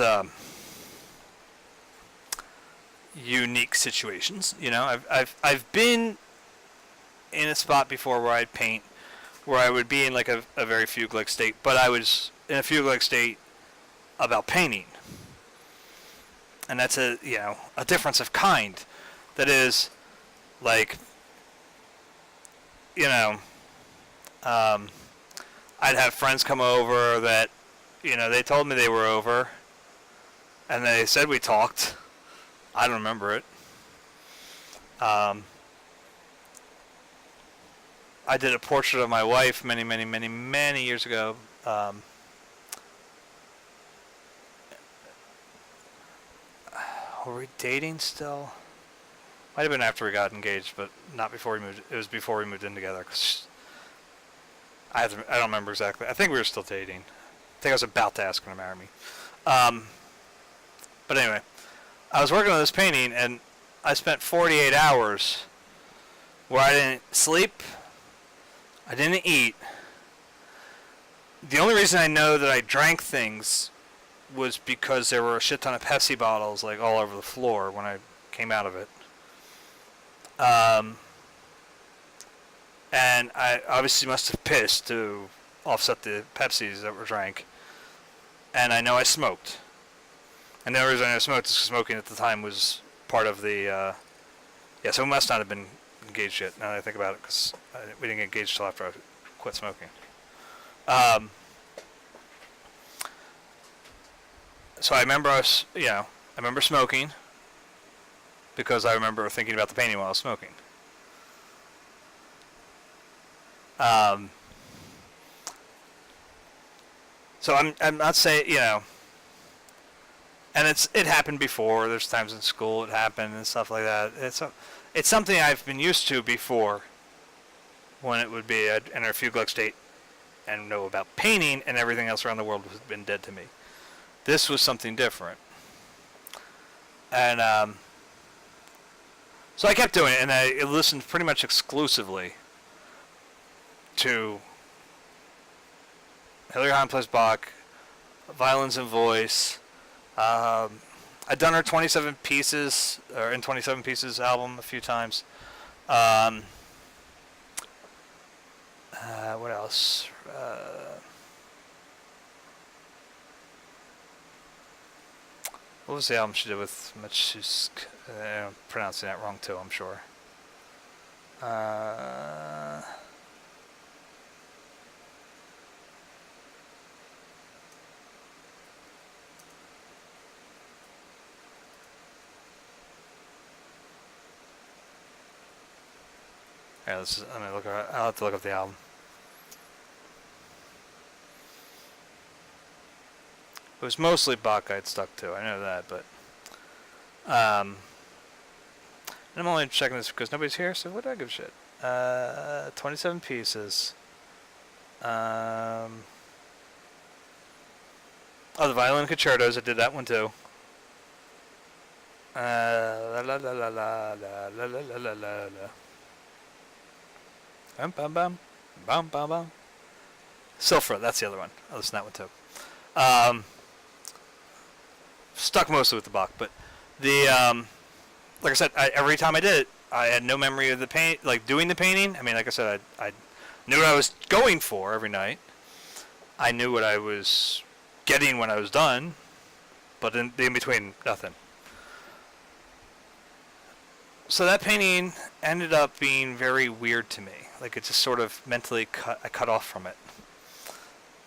unique situations. I've been in a spot before where I'd paint, where I would be in like a very fugue-like state, but I was in a fugue-like state about painting. And that's a difference of kind. That is, like, I'd have friends come over that, they told me they were over, and they said we talked. I don't remember it. I did a portrait of my wife many, many, many, many years ago. Were we dating still? Might have been after we got engaged, but not before we moved. It was before we moved in together. Cause I don't remember exactly. I think we were still dating. I think I was about to ask her to marry me. But anyway, I was working on this painting, and I spent 48 hours where I didn't sleep, I didn't eat. The only reason I know that I drank things was because there were a shit ton of Pepsi bottles like all over the floor when I came out of it. And I obviously must have pissed to offset the Pepsis that were drank. And I know I smoked. And the only reason I smoked is because smoking at the time was part of the, so we must not have been engaged yet, now that I think about it, because we didn't get engaged till after I quit smoking. So I remember I remember smoking, because I remember thinking about the painting while I was smoking. So I'm not saying, and it happened before. There's times in school it happened and stuff like that. It's something I've been used to before, when it would be in a fugue-like state and know about painting, and everything else around the world has been dead to me. This was something different. And so I kept doing it, and I listened pretty much exclusively to Hilary Hahn Plays Bach, Violins and Voice. I'd done her 27 Pieces, or in 27 Pieces album a few times. What else? What was the album she did with Menaceart? I'm pronouncing that wrong too, I'm sure. Yeah, I'll have to look up the album. It was mostly buck I'd stuck to. I know that, but and I'm only checking this because nobody's here. So what do I give a shit? 27 pieces. Oh, the violin concertos. I did that one too. La la la la la la la la la la la. Bum bum bum bum bum bum. Silfra, that's the other one. I listened to that one too. Stuck mostly with the buck, but the like I said, every time I did it, I had no memory of the paint, like doing the painting. I mean, like I said, I knew what I was going for every night. I knew what I was getting when I was done, but in between, nothing. So that painting ended up being very weird to me. Like it just sort of mentally I cut off from it.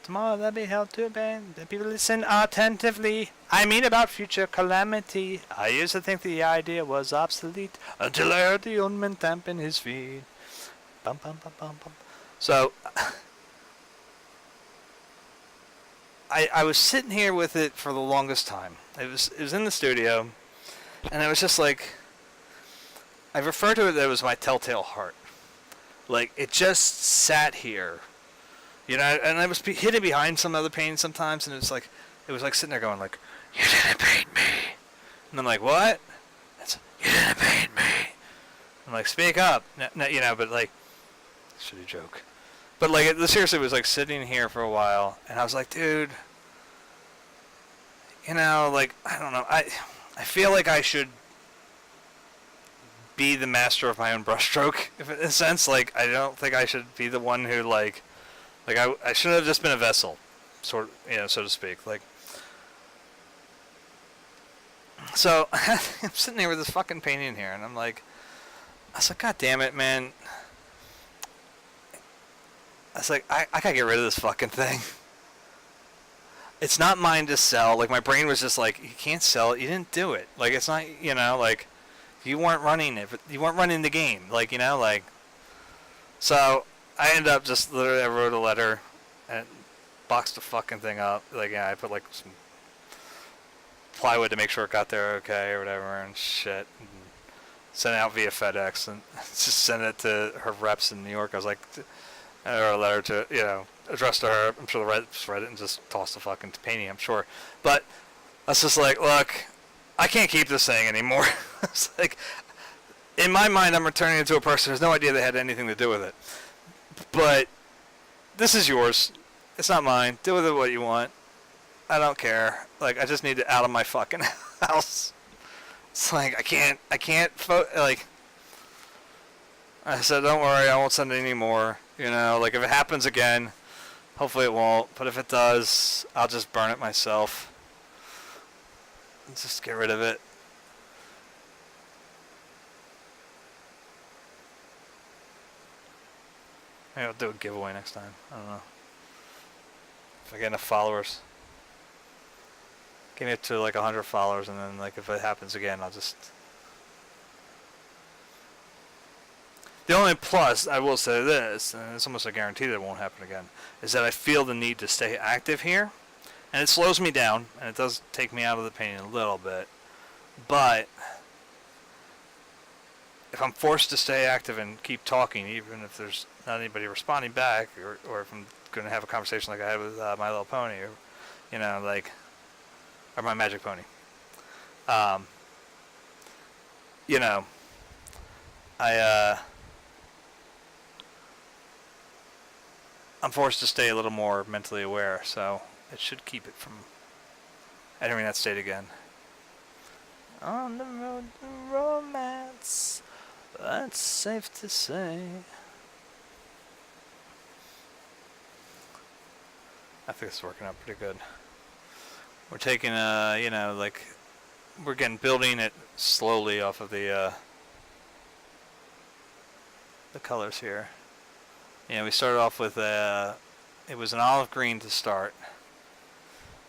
Tomorrow that be held to band. The people listen attentively. I mean about future calamity. I used to think the idea was obsolete until I heard the old man tamping his feet. Bum bum bum bum bum. So I was sitting here with it for the longest time. It was in the studio, and I was just like, I refer to it that it was my telltale heart. Like it just sat here. You know, and I was hidden behind some other painting sometimes, and it was like sitting there going like, "You didn't paint me," and I'm like, "What?" It's, "You didn't paint me." I'm like, "Speak up," no, you know. But like, shitty joke. But like, it seriously was like sitting here for a while, and I was like, "Dude, you know, like I don't know, I feel like I should be the master of my own brushstroke, if in a sense. Like, I don't think I should be the one who like." Like I should have just been a vessel, sort of, you know, so to speak. Like, so I'm sitting there with this fucking painting here, and I was like, God damn it, man. I was like, I gotta get rid of this fucking thing. It's not mine to sell. Like, my brain was just like, you can't sell it. You didn't do it. Like, it's not, you know, like, you weren't running it. You weren't running the game. Like, you know, like, so I ended up just literally, I wrote a letter and boxed the fucking thing up. Like, yeah, I put like some plywood to make sure it got there okay or whatever and shit. And sent it out via FedEx and just sent it to her reps in New York. I was like, I wrote a letter to, you know, addressed to her. I'm sure the reps read it and just tossed the fucking painting, I'm sure. But I was just like, look, I can't keep this thing anymore. It's like, in my mind, I'm returning it to a person who has no idea they had anything to do with it. But this is yours. It's not mine. Do with it what you want. I don't care. Like, I just need it out of my fucking house. It's like, I can't, like, I said, don't worry, I won't send it anymore. You know, like, if it happens again, hopefully it won't. But if it does, I'll just burn it myself. Just get rid of it. Maybe I'll do a giveaway next time. I don't know. If I get enough followers. Get me up to like 100 followers, and then like if it happens again, I'll just... The only plus, I will say this, and it's almost a guarantee that it won't happen again, is that I feel the need to stay active here. And it slows me down, and it does take me out of the painting a little bit. But if I'm forced to stay active and keep talking, even if there's not anybody responding back, or if I'm going to have a conversation like I had with My Little Pony, or, you know, like, or My Magic Pony, you know, I'm forced to stay a little more mentally aware, so it should keep it from entering that state again. On the road to romance, that's safe to say. I think it's working out pretty good. We're taking, you know, like, we're building it slowly off of the colors here. You know, we started off with it was an olive green to start.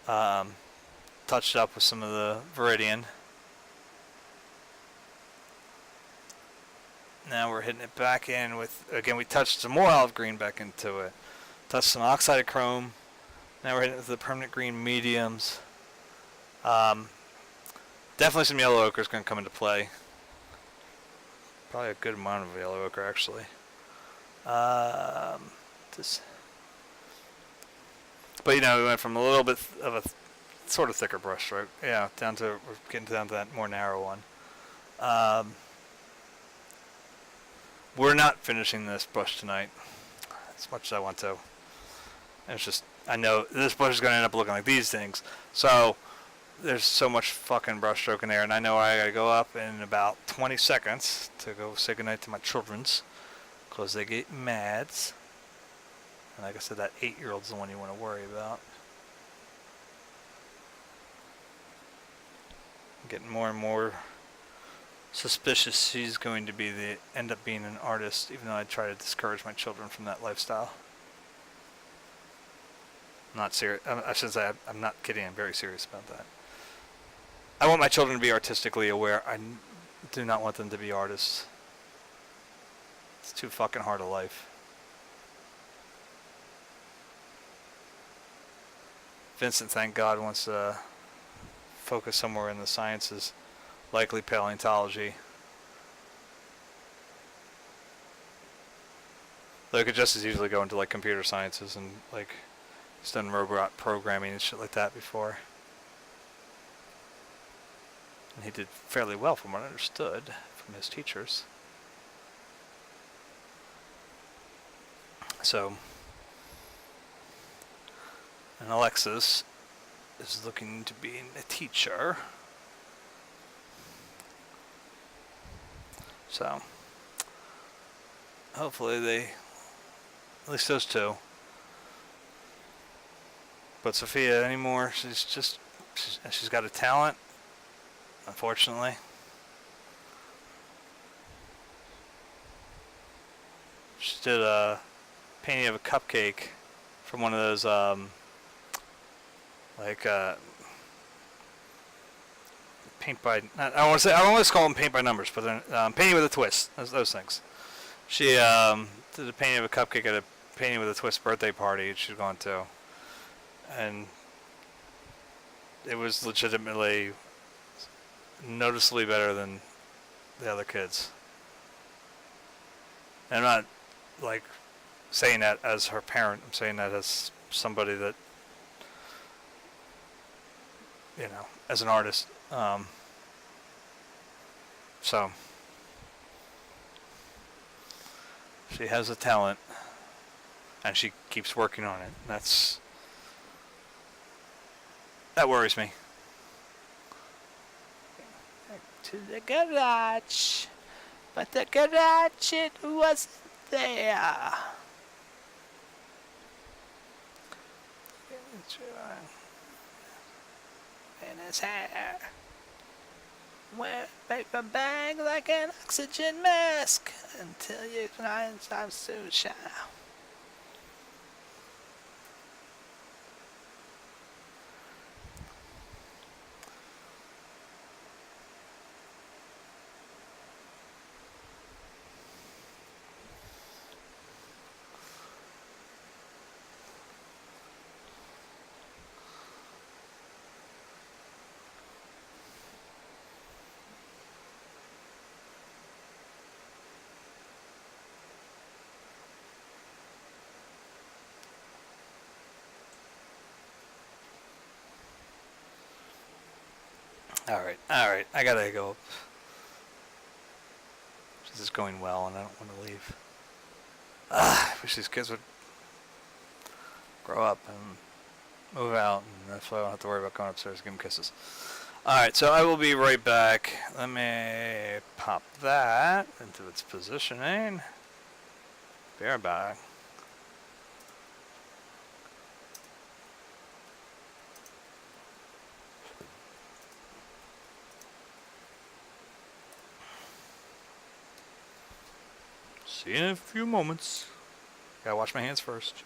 Touched up with some of the Viridian. Now we're hitting it back in with, again, we touched some more olive green back into it. Touched some oxide of chrome. Now we're hitting it with the permanent green mediums. Um, Definitely some yellow ochre is going to come into play. Probably a good amount of yellow ochre, actually. This, but we went from a little bit of a sort of thicker brush stroke, down to we're getting down to that more narrow one. We're not finishing this brush tonight, as much as I want to. And it's just I know this brush is going to end up looking like these things, so there's so much fucking brush stroke in there, and I know I gotta go up in about 20 seconds to go say goodnight to my children's, because they get mad. And like I said, that 8-year-old's the one you want to worry about. I'm getting more and more suspicious she's going to end up being an artist, even though I try to discourage my children from that lifestyle. I'm not serious. I should say I'm not kidding. I'm very serious about that. I want my children to be artistically aware. I do not want them to be artists. It's too fucking hard a life. Vincent, thank God, wants to focus somewhere in the sciences, likely paleontology. Though he could just as easily go into like computer sciences and like he's done robot programming and shit like that before. And he did fairly well from what I understood from his teachers. So, and Alexis is looking to be a teacher. So, hopefully at least those two. But Sophia anymore, she's got a talent, unfortunately. She did a painting of a cupcake from one of those paint by, I don't want to call them paint by numbers, but painting with a twist, those things. She did a painting of a cupcake at a painting with a twist birthday party she'd gone to, and it was legitimately noticeably better than the other kids. And I'm not like saying that as her parent. I'm saying that as somebody that, as an artist. So she has a talent, and she keeps working on it. That worries me. To the garage, but the garage, it wasn't there. In his hair, wear a paper bag like an oxygen mask until you find some sushi. Alright, I gotta go. This is going well and I don't want to leave. I wish these kids would grow up and move out, and that's why I don't have to worry about going upstairs and giving kisses. Alright, so I will be right back. Let me pop that into its positioning. Be right back. See you in a few moments. Gotta wash my hands first.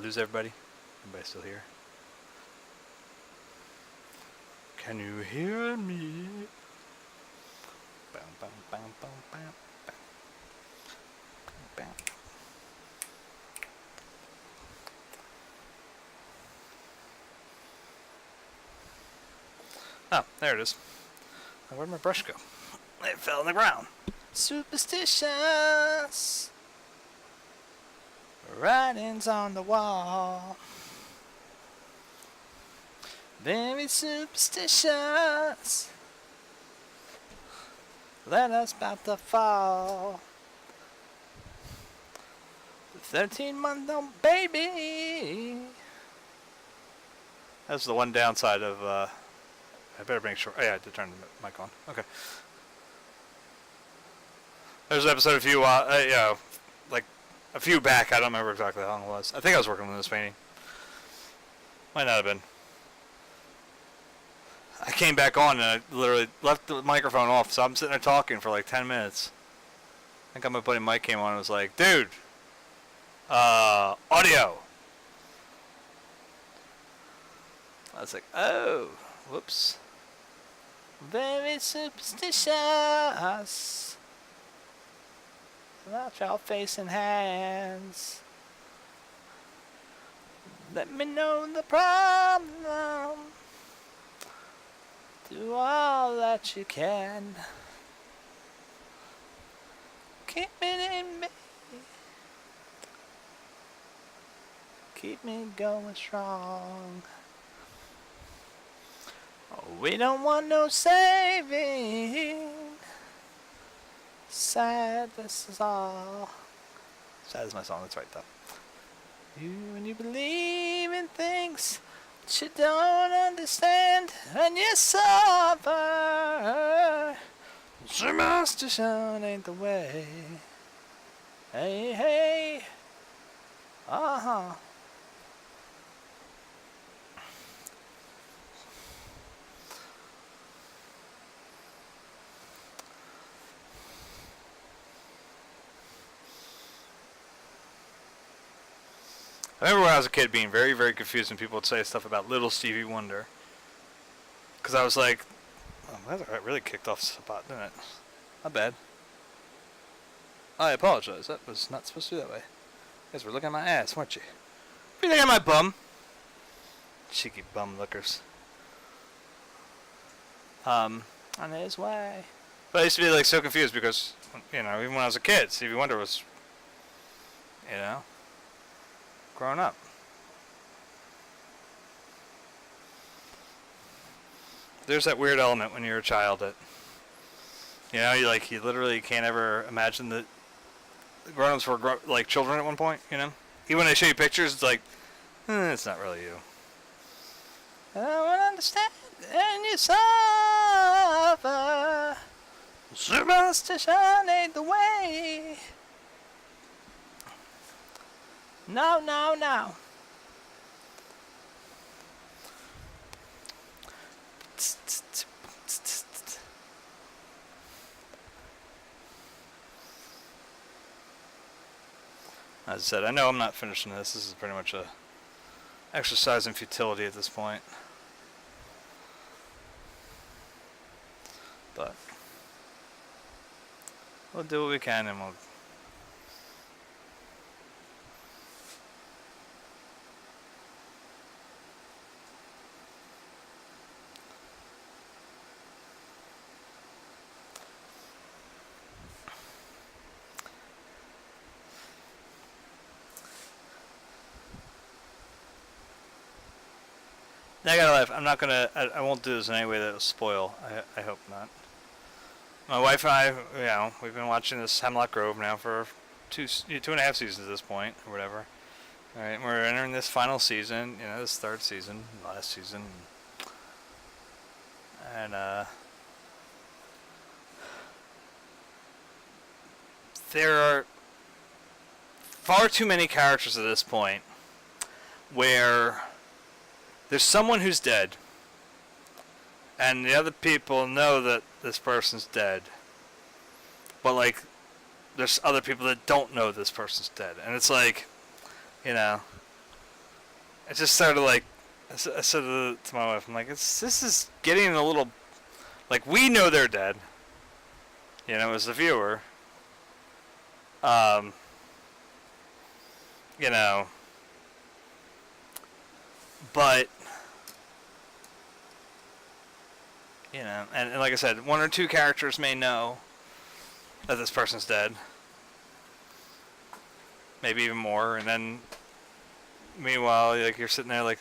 lose everybody? Everybody still here? Can you hear me? Bam, bam, bam, bam, bam, bam, bam. Oh, there it is. Where'd my brush go? It fell on the ground. Superstitious writings on the wall. Very superstitious. Let us about to fall. The 13-month-old baby. That's the one downside of, I better make sure. Oh, yeah, I did turn the mic on. Okay. There's an episode like a few back. I don't remember exactly how long it was. I think I was working on this painting. Might not have been. I came back on and I literally left the microphone off, so I'm sitting there talking for like 10 minutes. I think my buddy Mike came on and was like, dude, audio. I was like, oh, whoops. Very superstitious. Without your face and hands. Let me know the problem. Do all that you can. Keep it in me. Keep me going strong. Oh, we don't want no saving. Sad, this is all. Sad is my song, that's right though. When you believe in things that you don't understand, and you suffer. Superstition ain't the way. Hey, hey. Uh-huh. I remember when I was a kid being very, very confused when people would say stuff about Little Stevie Wonder. Because I was like, oh, that really kicked off the spot, didn't it? Not bad. I apologize. That was not supposed to be that way. You guys were looking at my ass, weren't you? What are you looking at my bum? Cheeky bum lookers. On his way. But I used to be like so confused because, you know, even when I was a kid, Stevie Wonder was, you know, growing up. There's that weird element when you're a child that, you know, you literally can't ever imagine that grown-ups were like children at one point, you know? Even when they show you pictures, it's like, it's not really you. I don't understand, and you suffer. Superstition ain't the way. No, no, no. As I said, I know I'm not finishing this. This is pretty much a exercise in futility at this point. But we'll do what we can and we'll... I gotta laugh. I'm not gonna. I won't do this in any way that will spoil. I hope not. My wife and I, you know, we've been watching this Hemlock Grove now for two and a half seasons at this point, or whatever. All right, we're entering this final season. You know, this third season, last season, and there are far too many characters at this point where there's someone who's dead, and the other people know that this person's dead, but like, there's other people that don't know this person's dead, and it's like, you know, I just started like, I said to my wife, I'm like, this is getting a little, like, we know they're dead, you know, as the viewer, um, you know, but, you know, and like I said, one or two characters may know that this person's dead, maybe even more, and then, meanwhile, like, you're sitting there like,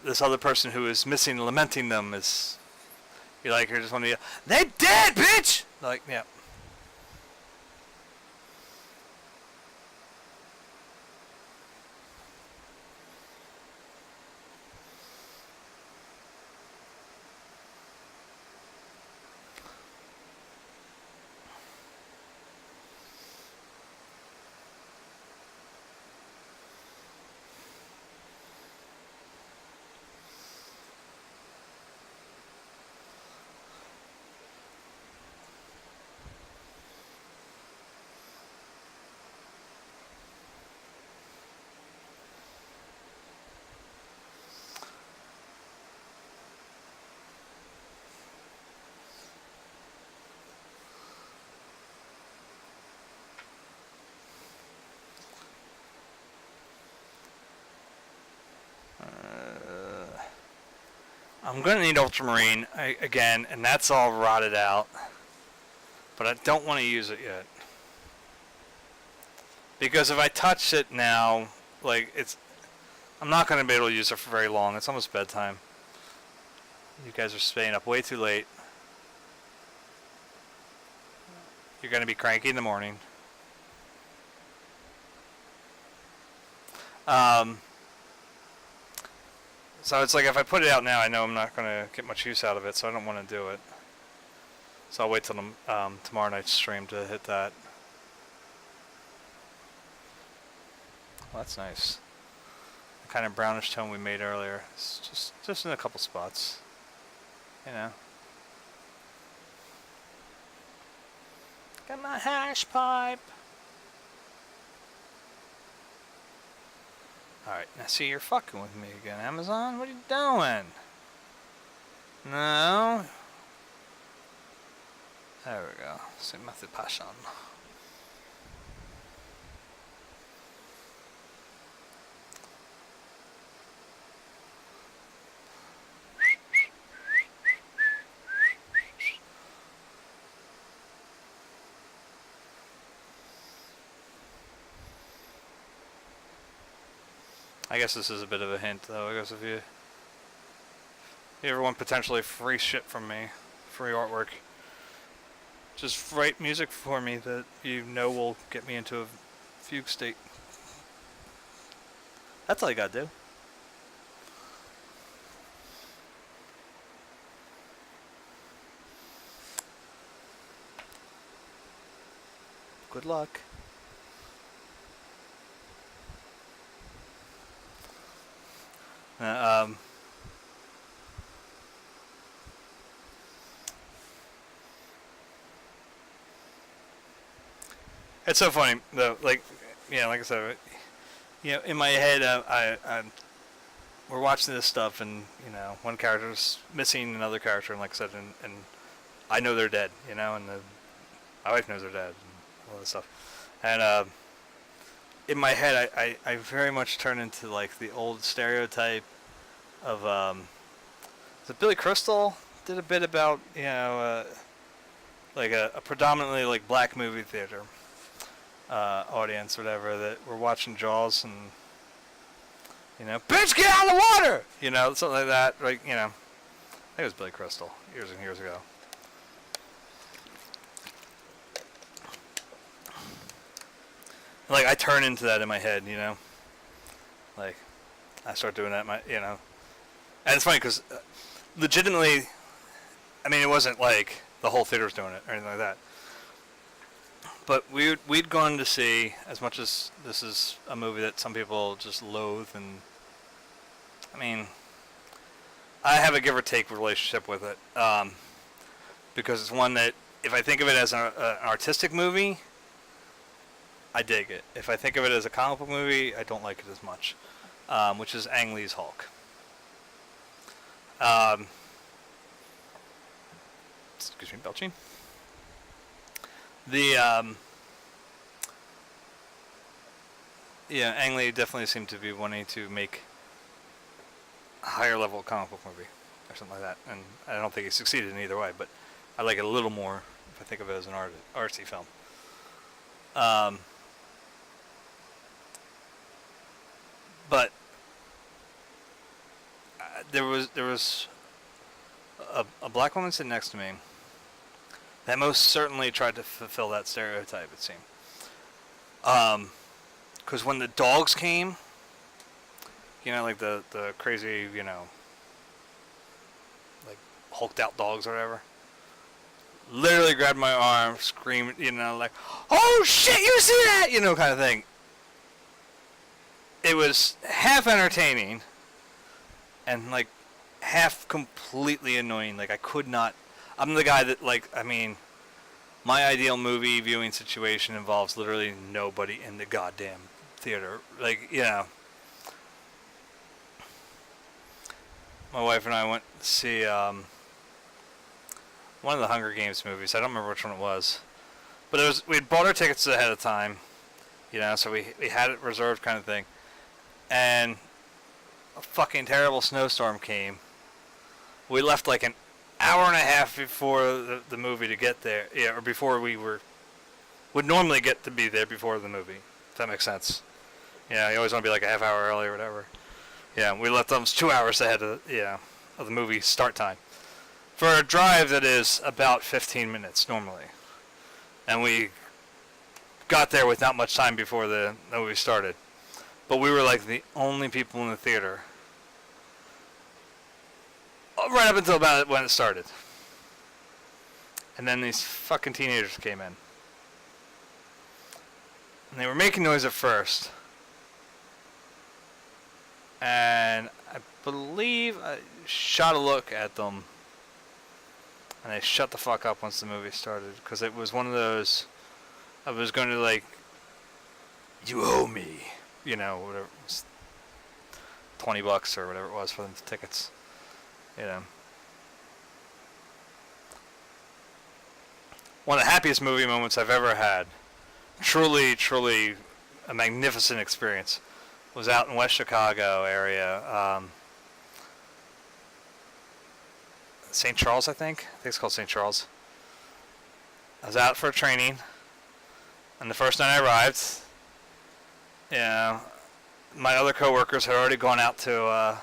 this other person who is missing, lamenting them is, you're just want to yell, they dead, bitch! Like, yeah. I'm going to need Ultramarine again, and that's all rotted out. But I don't want to use it yet. Because if I touch it now, like, I'm not going to be able to use it for very long. It's almost bedtime. You guys are staying up way too late. You're going to be cranky in the morning. So it's like if I put it out now, I know I'm not going to get much use out of it, so I don't want to do it. So I'll wait till tomorrow night's stream to hit that. Well, that's nice. The kind of brownish tone we made earlier. It's just in a couple spots. You know. Got my hash pipe. Alright, now see, you're fucking with me again, Amazon. What are you doing? No. There we go. C'est method passion. I guess this is a bit of a hint, though. I guess if you ever want potentially free shit from me, free artwork, just write music for me that you know will get me into a fugue state. That's all you gotta do. Good luck. It's so funny though. Like, yeah, like I said, you know, in my head, we're watching this stuff, and you know, one character's missing another character, and like I said, and I know they're dead, you know, and my wife knows they're dead, and all this stuff, and in my head, I very much turn into like the old stereotype of the Billy Crystal did a bit about, you know, like a predominantly like black movie theater audience, or whatever, that were watching Jaws, and you know, bitch, get out of the water, you know, something like that, right? You know, I think it was Billy Crystal years and years ago. Like, I turn into that in my head, you know, like I start doing that, you know, and it's funny because legitimately, I mean, it wasn't like the whole theater's doing it or anything like that. But we'd gone to see, as much as this is a movie that some people just loathe, and I mean, I have a give or take relationship with it, because it's one that, if I think of it as an artistic movie, I dig it. If I think of it as a comic book movie, I don't like it as much. which is Ang Lee's Hulk. Excuse me, belching. Yeah, Ang Lee definitely seemed to be wanting to make a higher level comic book movie or something like that, and I don't think he succeeded in either way, but I like it a little more if I think of it as an artsy film. But there was a black woman sitting next to me that most certainly tried to fulfill that stereotype, it seemed. Because when the dogs came, like the crazy, like hulked out dogs or whatever, literally grabbed my arm, screaming, like, "Oh shit, you see that?" Kind of thing. It was half entertaining and like half completely annoying. Like I could not. I'm the guy that my ideal movie viewing situation involves literally nobody in the goddamn theater. My wife and I went to see one of the Hunger Games movies. I don't remember which one it was, but we had bought our tickets ahead of time, so we had it reserved kind of thing, and a fucking terrible snowstorm came. We left like an hour and a half before the movie to get there, or before we would normally get to be there before the movie, if that makes sense. You always want to be like a half hour early or whatever. We left almost 2 hours ahead of the movie start time. For a drive that is about 15 minutes normally. And we got there with not much time before the movie started. But we were like the only people in the theater. Right up until about when it started. And then these fucking teenagers came in. And they were making noise at first. And I believe I shot a look at them. And they shut the fuck up once the movie started. Because it was one of those, I was going to like, "You owe me." Whatever it was, $20 or whatever it was for the tickets. One of the happiest movie moments I've ever had. Truly, truly a magnificent experience. Was out in West Chicago area. St. Charles, I think it's called St. Charles. I was out for training, and the first night I arrived, my other coworkers had already gone out to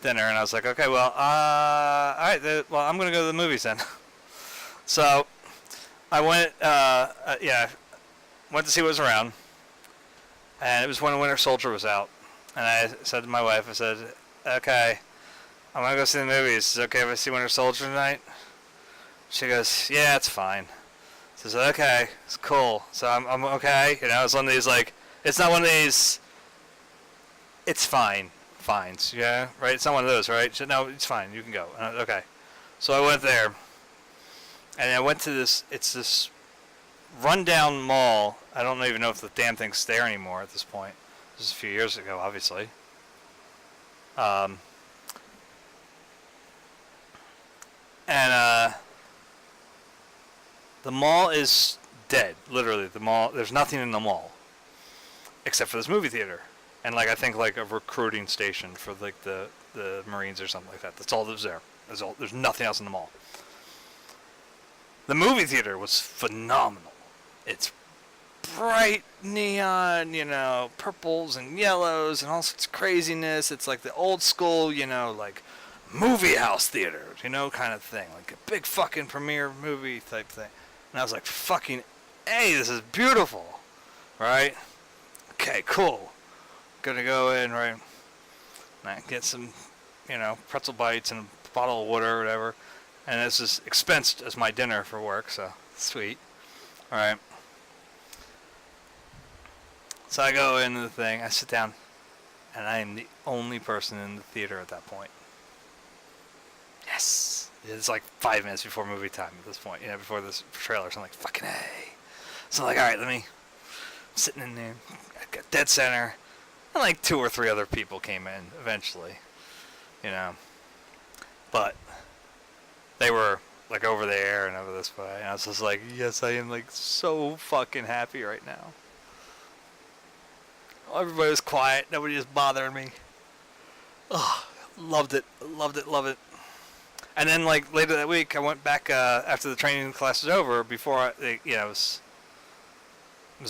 dinner, and I was like, okay, well, all right, well, I'm gonna go to the movies then. So I went, went to see what was around, and it was when Winter Soldier was out, and I said to my wife, I said, okay, I'm gonna go see the movies. Is it okay if I see Winter Soldier tonight? She goes, yeah, it's fine. So I said, okay, it's cool. So I'm okay. It's one of these it's not one of these, it's fine, fines, yeah, right? It's not one of those, right? She said, no, it's fine, you can go. Okay. So I went there, and I went to this rundown mall. I don't even know if the damn thing's there anymore at this point. This is a few years ago, obviously. And the mall is dead, literally. The mall, there's nothing in the mall except for this movie theater, and I think a recruiting station for the Marines or something like that. That's all that's there. There's nothing else in the mall. The movie theater was phenomenal. It's bright neon, purples and yellows and all sorts of craziness. It's like the old school, movie house theater, kind of thing. Like a big fucking premiere movie type thing. And I was like, fucking A, this is beautiful. Right? Okay, cool. Gonna go in, right? And I get some, pretzel bites and a bottle of water or whatever. And this is expensed as my dinner for work, so sweet. Alright. So I go into the thing, I sit down, and I am the only person in the theater at that point. Yes! It's like 5 minutes before movie time at this point, before this trailer, so I'm like, fucking A. So I'm like, alright, I'm sitting in there, I got dead center, and And like 2 or 3 other people came in eventually, you know. But they were like over there and over this way. And I was just like, yes, I am like so fucking happy right now. Everybody was quiet. Nobody was bothering me. Oh, loved it. Loved it. Love it. And then like later that week, I went back after the training class was over. Before it was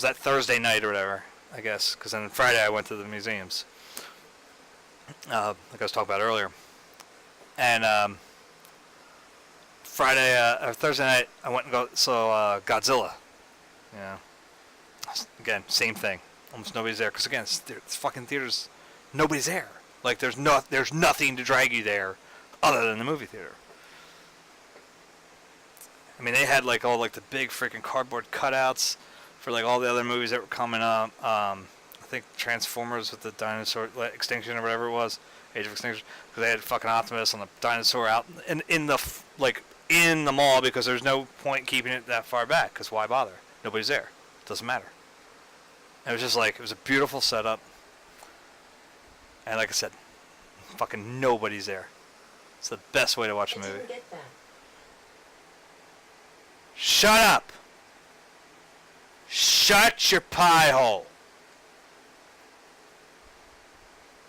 that Thursday night or whatever, I guess. Because then Friday I went to the museums, like I was talking about earlier. And Friday or Thursday night, I went and saw Godzilla. You know, again, same thing. Almost nobody's there because again, it's fucking theaters. Nobody's there. Like there's nothing to drag you there, other than the movie theater. I mean, they had like all like the big freaking cardboard cutouts for like all the other movies that were coming up. I think Transformers with the dinosaur extinction or whatever it was, Age of Extinction, because they had fucking Optimus on the dinosaur out in the mall because there's no point keeping it that far back because why bother? Nobody's there. It doesn't matter. And it was just like it was a beautiful setup. And like I said, fucking nobody's there. It's the best way to watch a movie. Get that. Shut up! Shut your pie hole!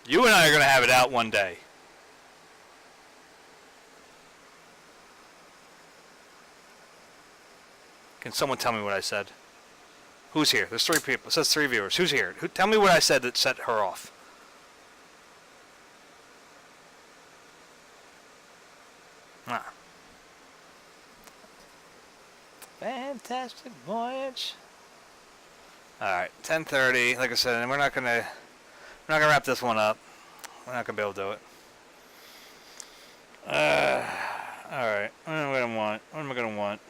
You and I are going to have it out one day. Can someone tell me what I said? Who's here? There's 3 people. It says 3 viewers. Who's here? Tell me what I said that set her off. Ah. Fantastic voyage. Alright, 10:30. Like I said, and we're not gonna wrap this one up. We're not gonna be able to do it. Alright. What am I gonna want?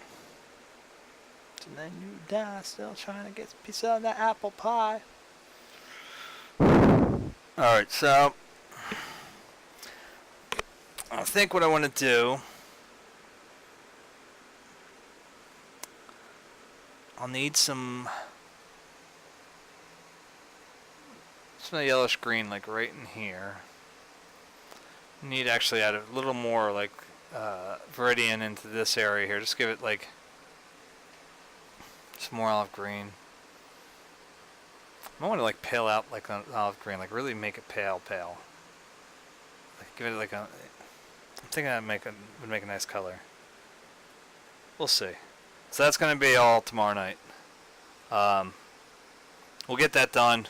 And then you die still trying to get a piece of that apple pie. Alright, so I think what I want to do, I'll need some of the yellowish green like right in here. Need to actually add a little more like viridian into this area here. Just give it like some more olive green. I want to like pale out like an olive green, like really make it pale. Like give it like a. I'm thinking that would make a nice color. We'll see. So that's gonna be all tomorrow night. We'll get that done.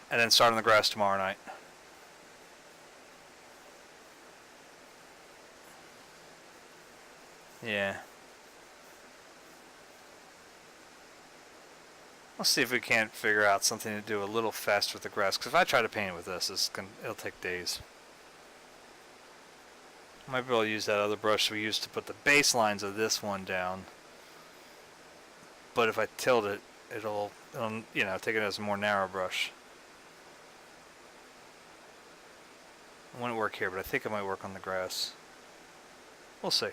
And then start on the grass tomorrow night. Yeah. We'll see if we can't figure out something to do a little faster with the grass. Because if I try to paint it with this, it'll take days. I might be able to use that other brush we used to put the baselines of this one down. But if I tilt it, it'll take it as a more narrow brush. It wouldn't work here, but I think it might work on the grass. We'll see.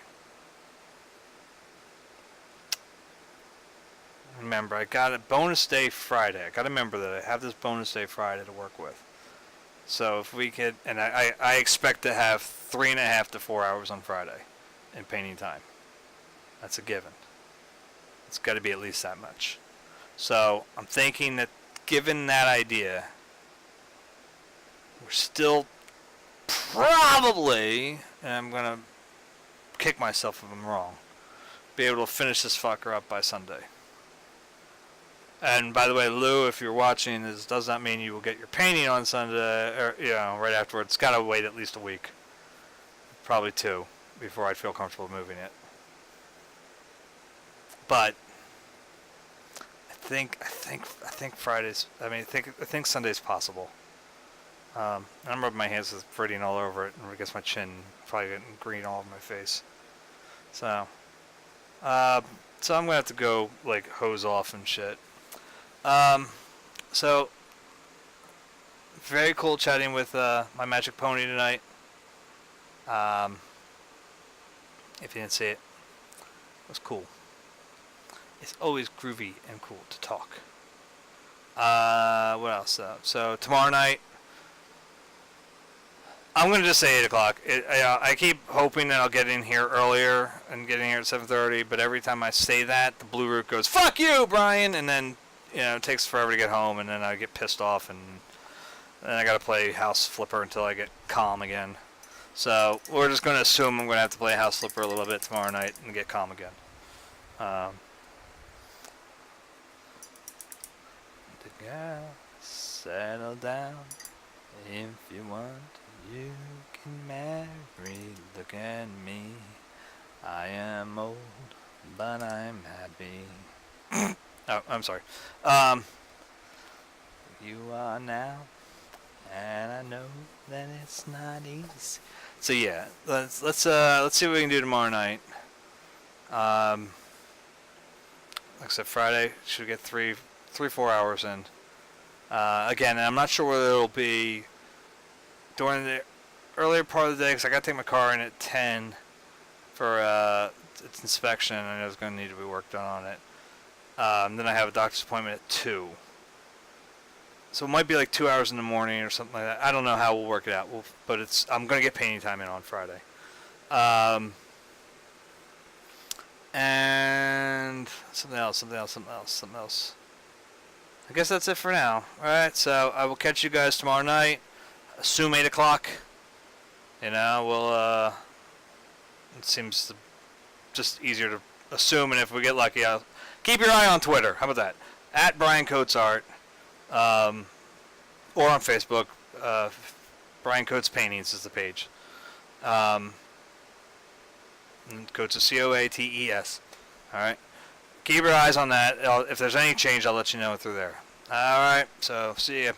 Remember, I got a bonus day Friday. I got to remember that I have this bonus day Friday to work with. So if we could, and I expect to have 3.5 to 4 hours on Friday in painting time. That's a given. It's got to be at least that much. So I'm thinking that given that idea, we're still probably, and I'm going to kick myself if I'm wrong, be able to finish this fucker up by Sunday. And by the way, Lou, if you're watching, this does not mean you will get your painting on Sunday, or right afterwards. It's got to wait at least a week, probably 2, before I'd feel comfortable moving it. But I think Fridays. I think Sunday's possible. I'm rubbing my hands with Viridian all over it, and I guess my chin probably getting green all over my face. So I'm gonna have to go like hose off and shit. So very cool chatting with my magic pony tonight. If you didn't see it, it was cool. It's always groovy and cool to talk What else? So tomorrow night, I'm gonna just say 8 o'clock. I keep hoping that I'll get in here earlier and get in here at 7:30, but every time I say that, the Blue Root goes, "Fuck you, Brian," and then it takes forever to get home, and then I get pissed off, and then I gotta play House Flipper until I get calm again. So we're just gonna assume I'm gonna have to play House Flipper a little bit tomorrow night and get calm again. The girl, settle down. If you want, you can marry. Look at me. I am old, but I'm happy. Oh, I'm sorry. You are now, and I know that it's not easy. So yeah, let's see what we can do tomorrow night. Like I said, Friday should get 4 hours in. Again, I'm not sure whether it'll be during the earlier part of the day, because I got to take my car in at 10 for its inspection. I know it's going to need to be work done on it. Then I have a doctor's appointment at 2. So it might be like 2 hours in the morning or something like that. I don't know how we'll work it out. But I'm going to get painting time in on Friday. And something else. I guess that's it for now. Alright, so I will catch you guys tomorrow night. Assume 8 o'clock. We'll, it seems just easier to assume, and if we get lucky, I'll keep your eye on Twitter. How about that? At Brian Coates Art. Or on Facebook. Brian Coates Paintings is the page. And Coates is Coates. Alright. Keep your eyes on that. If there's any change, I'll let you know through there. Alright, so see ya.